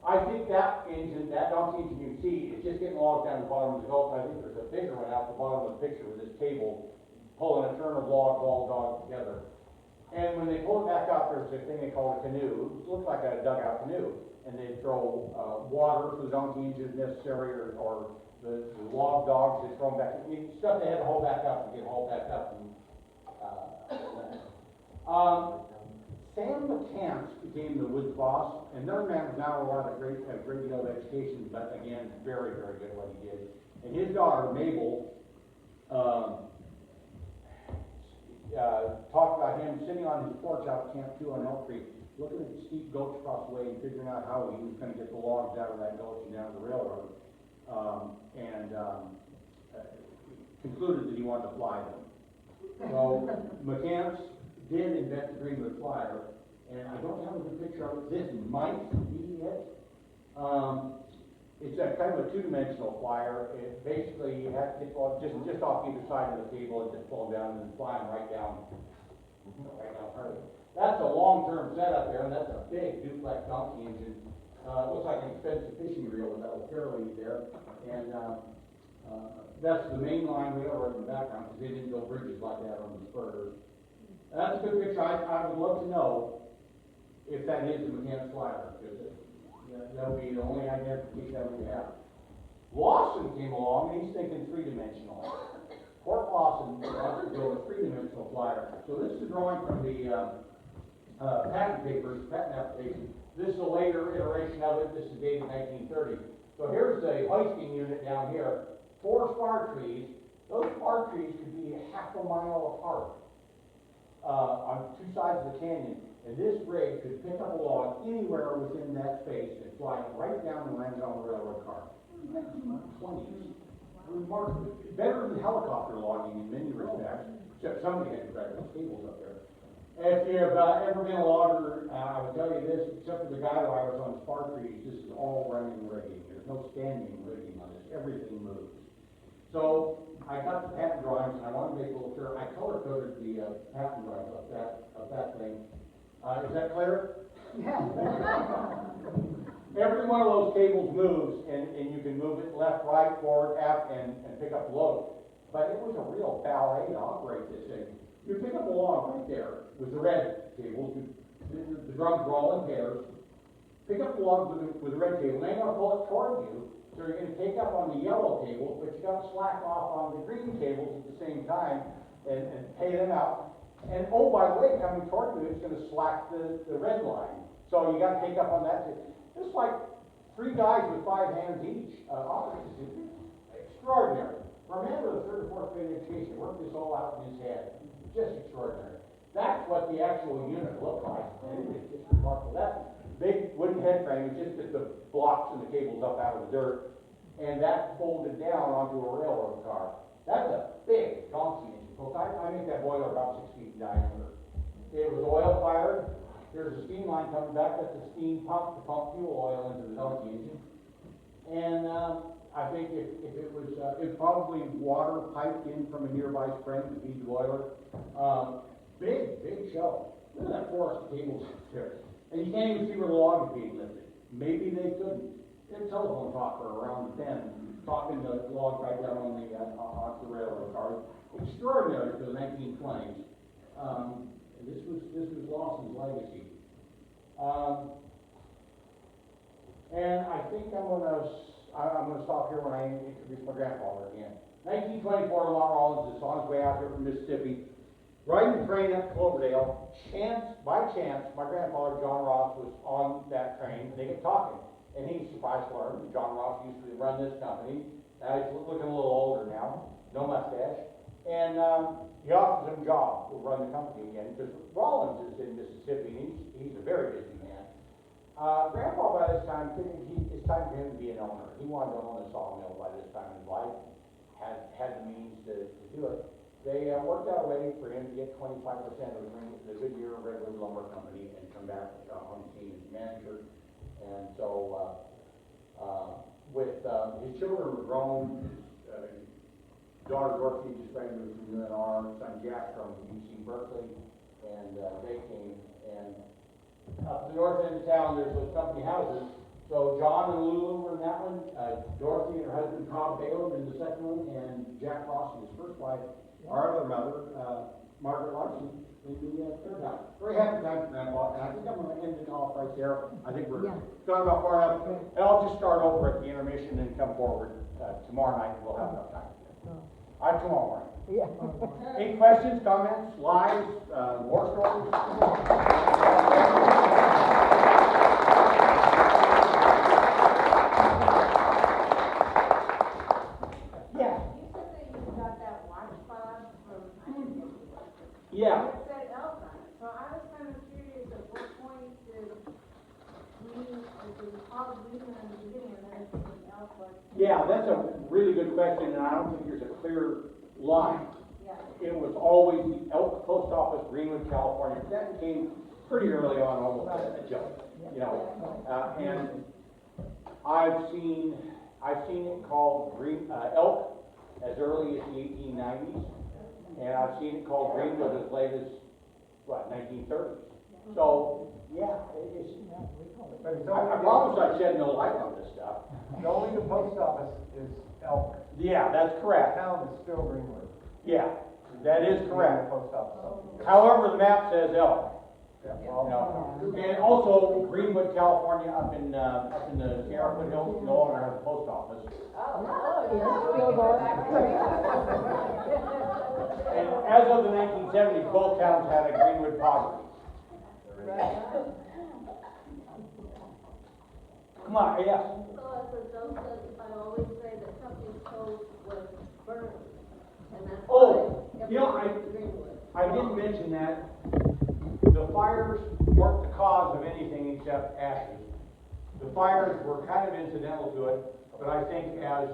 I think that engine, that donkey engine you can see, is just getting logs down the bottom of the Gulf. I think there's a bigger one out the bottom of the picture with this cable pulling a turn of logs all dogged together. And when they pull it back up, there's a thing they call a canoe. It looks like a dugout canoe. And they throw water for the donkey engine if necessary, or the log dogs, they throw them back. I mean, stuff they had to haul back up and get hauled back up. And, Sam McCants became the Woods boss, and another man was not a great deal of education, but again, very, very good at what he did. And his daughter, Mabel, talked about him sitting on his porch out at Camp 2 on Elk Creek, looking at the steep gulch across the way and figuring out how he was going to get the logs out of that gulch and down to the railroad, concluded that he wanted to fly them. So McCants did invent the Greenwood flyer, and I don't have a good picture of it. This might be it. It's a kind of a 2-dimensional flyer. It basically, you have to get just off either side of the cable and just pull them down and then fly them right down. That's a long-term setup there, and that's a big duplex donkey engine. It looks like an expensive fishing reel with that little fairlead there. And that's the main line railroad in the background, because they didn't build bridges like that on the spurs. That's a good picture. I would love to know if that is the McCants flyer, because that would be the only identification that we have. Lawson came along, and he's thinking 3-dimensional. Fort Lawson wants to build a 3-dimensional flyer. So this is a drawing from the patent papers, patent application. This is a later iteration of it. This is dated 1930. So here's the hoisting unit down here. 4 spar trees. Those spar trees could be half a mile apart on 2 sides of the canyon. And this rig could pick up a log anywhere within that space and fly it right down and land on the railroad car. 1920s. Better than helicopter logging in many respects, except somebody had incredible cables up there. If you've ever been a logger, I would tell you this, except for the guy wires on spar trees, this is all running rigging. There's no standing rigging on this. Everything moves. So I got the patent drawings, and I want to make a little sure. I color coded the patent drawings of that thing. Is that clear? Every one of those cables moves, and you can move it left, right, forward, aft, and pick up the load. But it was a real ballet to operate this thing. You pick up a log right there with the red cables. The drums are all in pairs. Pick up the log with the red cable. Now you're going to pull it toward you. So you're going to take up on the yellow cables, but you got to slack off on the green cables at the same time and pay them out. And oh, by the way, coming toward you, it's going to slack the red line. So you got to take up on that too. It's like 3 guys with 5 hands each. It's extraordinary. For a man with a 3rd or 4th grade education, worked this all out in his head. Just extraordinary. That's what the actual unit looked like. And it's just remarkable. That big wooden head frame is just the blocks and the cables up out of the dirt. And that folded down onto a railroad car. That's a big donkey engine. Folks, I make that boiler about 6 feet in diameter. It was oil fired. There's a steam line coming back. That's a steam pump to pump fuel oil into the donkey engine. And I think if it was, it probably water piped in from a nearby spring to feed the boiler. Big show. Look at that forest of cables up there. And you can't even see where the log is being lifted. Maybe they couldn't. They had a telephone talker around the bend, talking the log right down on the railroad cars. Extraordinary for the 1920s. This was Lawson's legacy. And I think I'm gonna stop here when I introduce my grandfather again. 1924, Lamont Rollins is on his way out here from Mississippi, riding the train up to Cloverdale. By chance, my grandfather John Ross was on that train, and they get talking. And he's surprised to learn that John Ross used to run this company. He's looking a little older now, no mustache. And he offers him a job to run the company again, because Rollins is in Mississippi, and he's a very busy man. Grandpa, by this time, figured it's time for him to be an owner. He wanted to own a sawmill by this time in his life, had the means to do it. They worked out a way for him to get 25% of the Goodyear Redwood Lumber Company and come back on the team as manager. And so, with his children were grown, his daughter Dorothy just graduated from UNR, son Jack from UC Berkeley, and they came. And up the north end of town, there's those company houses. So John and Lulu were in that one, Dorothy and her husband Cobb Balaam in the second one, and Jack Ross and his first wife, our other mother, Margaret Larson, in the third house. Very happy time for Grandpa, and I think I'm going to end it off right there. I think we're gone about far enough, and I'll just start over at the intermission and come forward tomorrow night. We'll have enough time. Tomorrow morning. Yeah. Any questions, comments, lies, war stories? Yeah. It said elk on it, so I was kind of curious at what point did we call green in the beginning and then it was elk was. Yeah, that's a really good question, and I don't think there's a clear line. Yeah. It was always the Elk Post Office, Greenwood, California. That came pretty early on, almost a joke, you know. And I've seen it called elk as early as the 1890s. And I've seen it called Greenwood as late as, 1930s. So, yeah, it's, I promise I shed no light on this stuff. Only the post office is Elk. Yeah, that's correct. Town is still Greenwood. Yeah, that is correct. The post office. However, the map says Elk. Yeah, You well, know. And also, Greenwood, California, up in the Sierra Foothills, no longer has a post office. And as of the 1970s, both towns had a Greenwood pottery. Come on, yes. So as a joke, I always say that Cuffey's Cove was burned, and that's Oh, why you know, everything was Greenwood. I didn't mention that. The fires weren't the cause of anything except ashes. The fires were kind of incidental to it, but I think as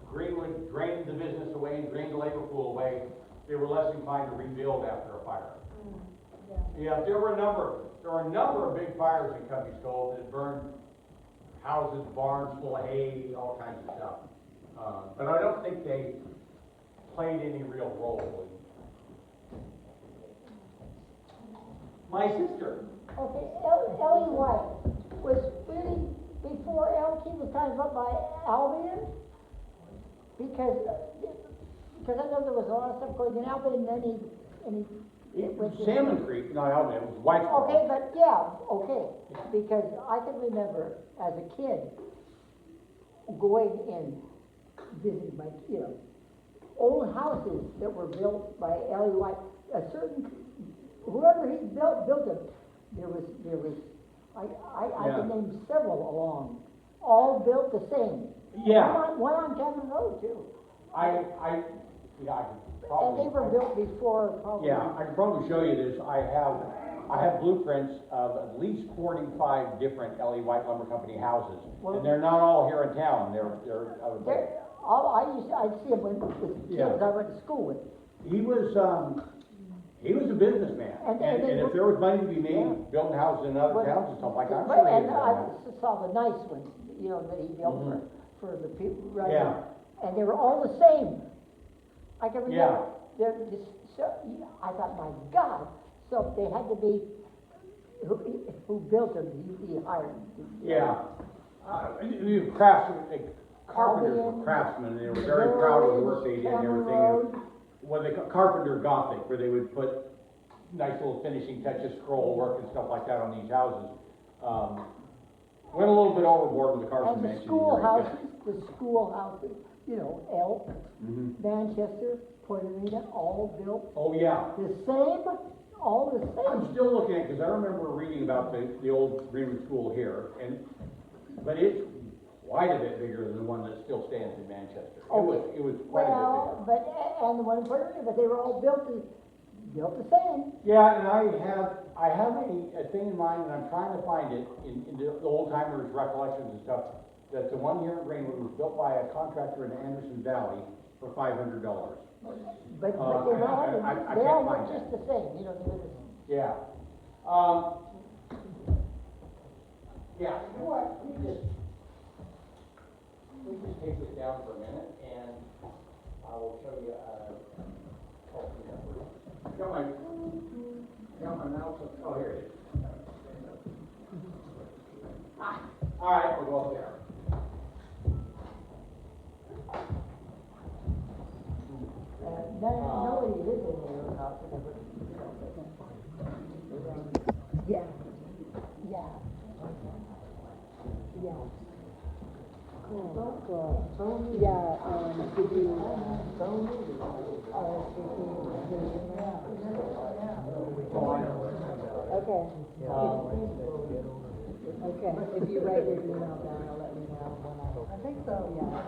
Greenwood drained the business away and drained the labor pool away, they were less inclined to rebuild after a fire. Yeah, there were a number of big fires in Cuffey's Cove that burned houses, barns full of hay, all kinds of stuff. But I don't think they played any real role. My sister, Okay, Ellie White was really before Elkie was kind of up by Albion? Because I know there was a lot of stuff going in Albion, and then he went to. Salmon Creek, no, it was White. Okay, but yeah, okay, because I can remember as a kid going and visiting my, old houses that were built by Ellie White. A certain, whoever he built them. There was, I can name several along, all built the same. Yeah. One on Kevin Road too. I could probably. And they were built before probably. Yeah, I can probably show you this. I have blueprints of at least 45 different L.E. White Lumber Company houses. Well, And they're not all here in town, they're I'd see them with kids I went to school with. He was a businessman, And if there was money to be made, building houses in other But- towns and stuff like that, I'm But- sure he And was I doing that. saw the nice ones, that he built Mhm. for the people, right? Yeah. And they were all the same. I can Yeah. remember, they're just, so, I thought, my God, so they had to be, who built them, he hired. Yeah. Carpenters were craftsmen, they were very proud of the work they did and everything. What they call carpenter Gothic, where they would put nice little finishing touches, scroll work and stuff like that on these houses. Went a little bit overboard with the Carson And the Mansion. schoolhouses, Elk, Mhm. Manchester, Puerto Rico, all built Oh, yeah. the same, all the I'm same. still looking at, because I remember reading about the old Greenwood School here, but it's quite a bit bigger than the one that still stands in Manchester. It was quite a Well, bit and the one in Puerto Rico, but they were all built the same. bigger. Yeah, and I have a thing in mind, and I'm trying to find it in the old timers' recollections and stuff, that the one here in Greenwood was built by a contractor in Anderson Valley for $500. But they were I all, they can't all find were just the same, they were the same. Yeah. Yeah, you know what, we just take this down for a minute, and I will show you, got my mouse, oh, here it is. All right, we'll go up there. Nobody lived in their house, yeah, yeah. Yeah. Cool. Yeah, did you, okay. Okay, if you write your email down, I'll let me know when I think so, yeah.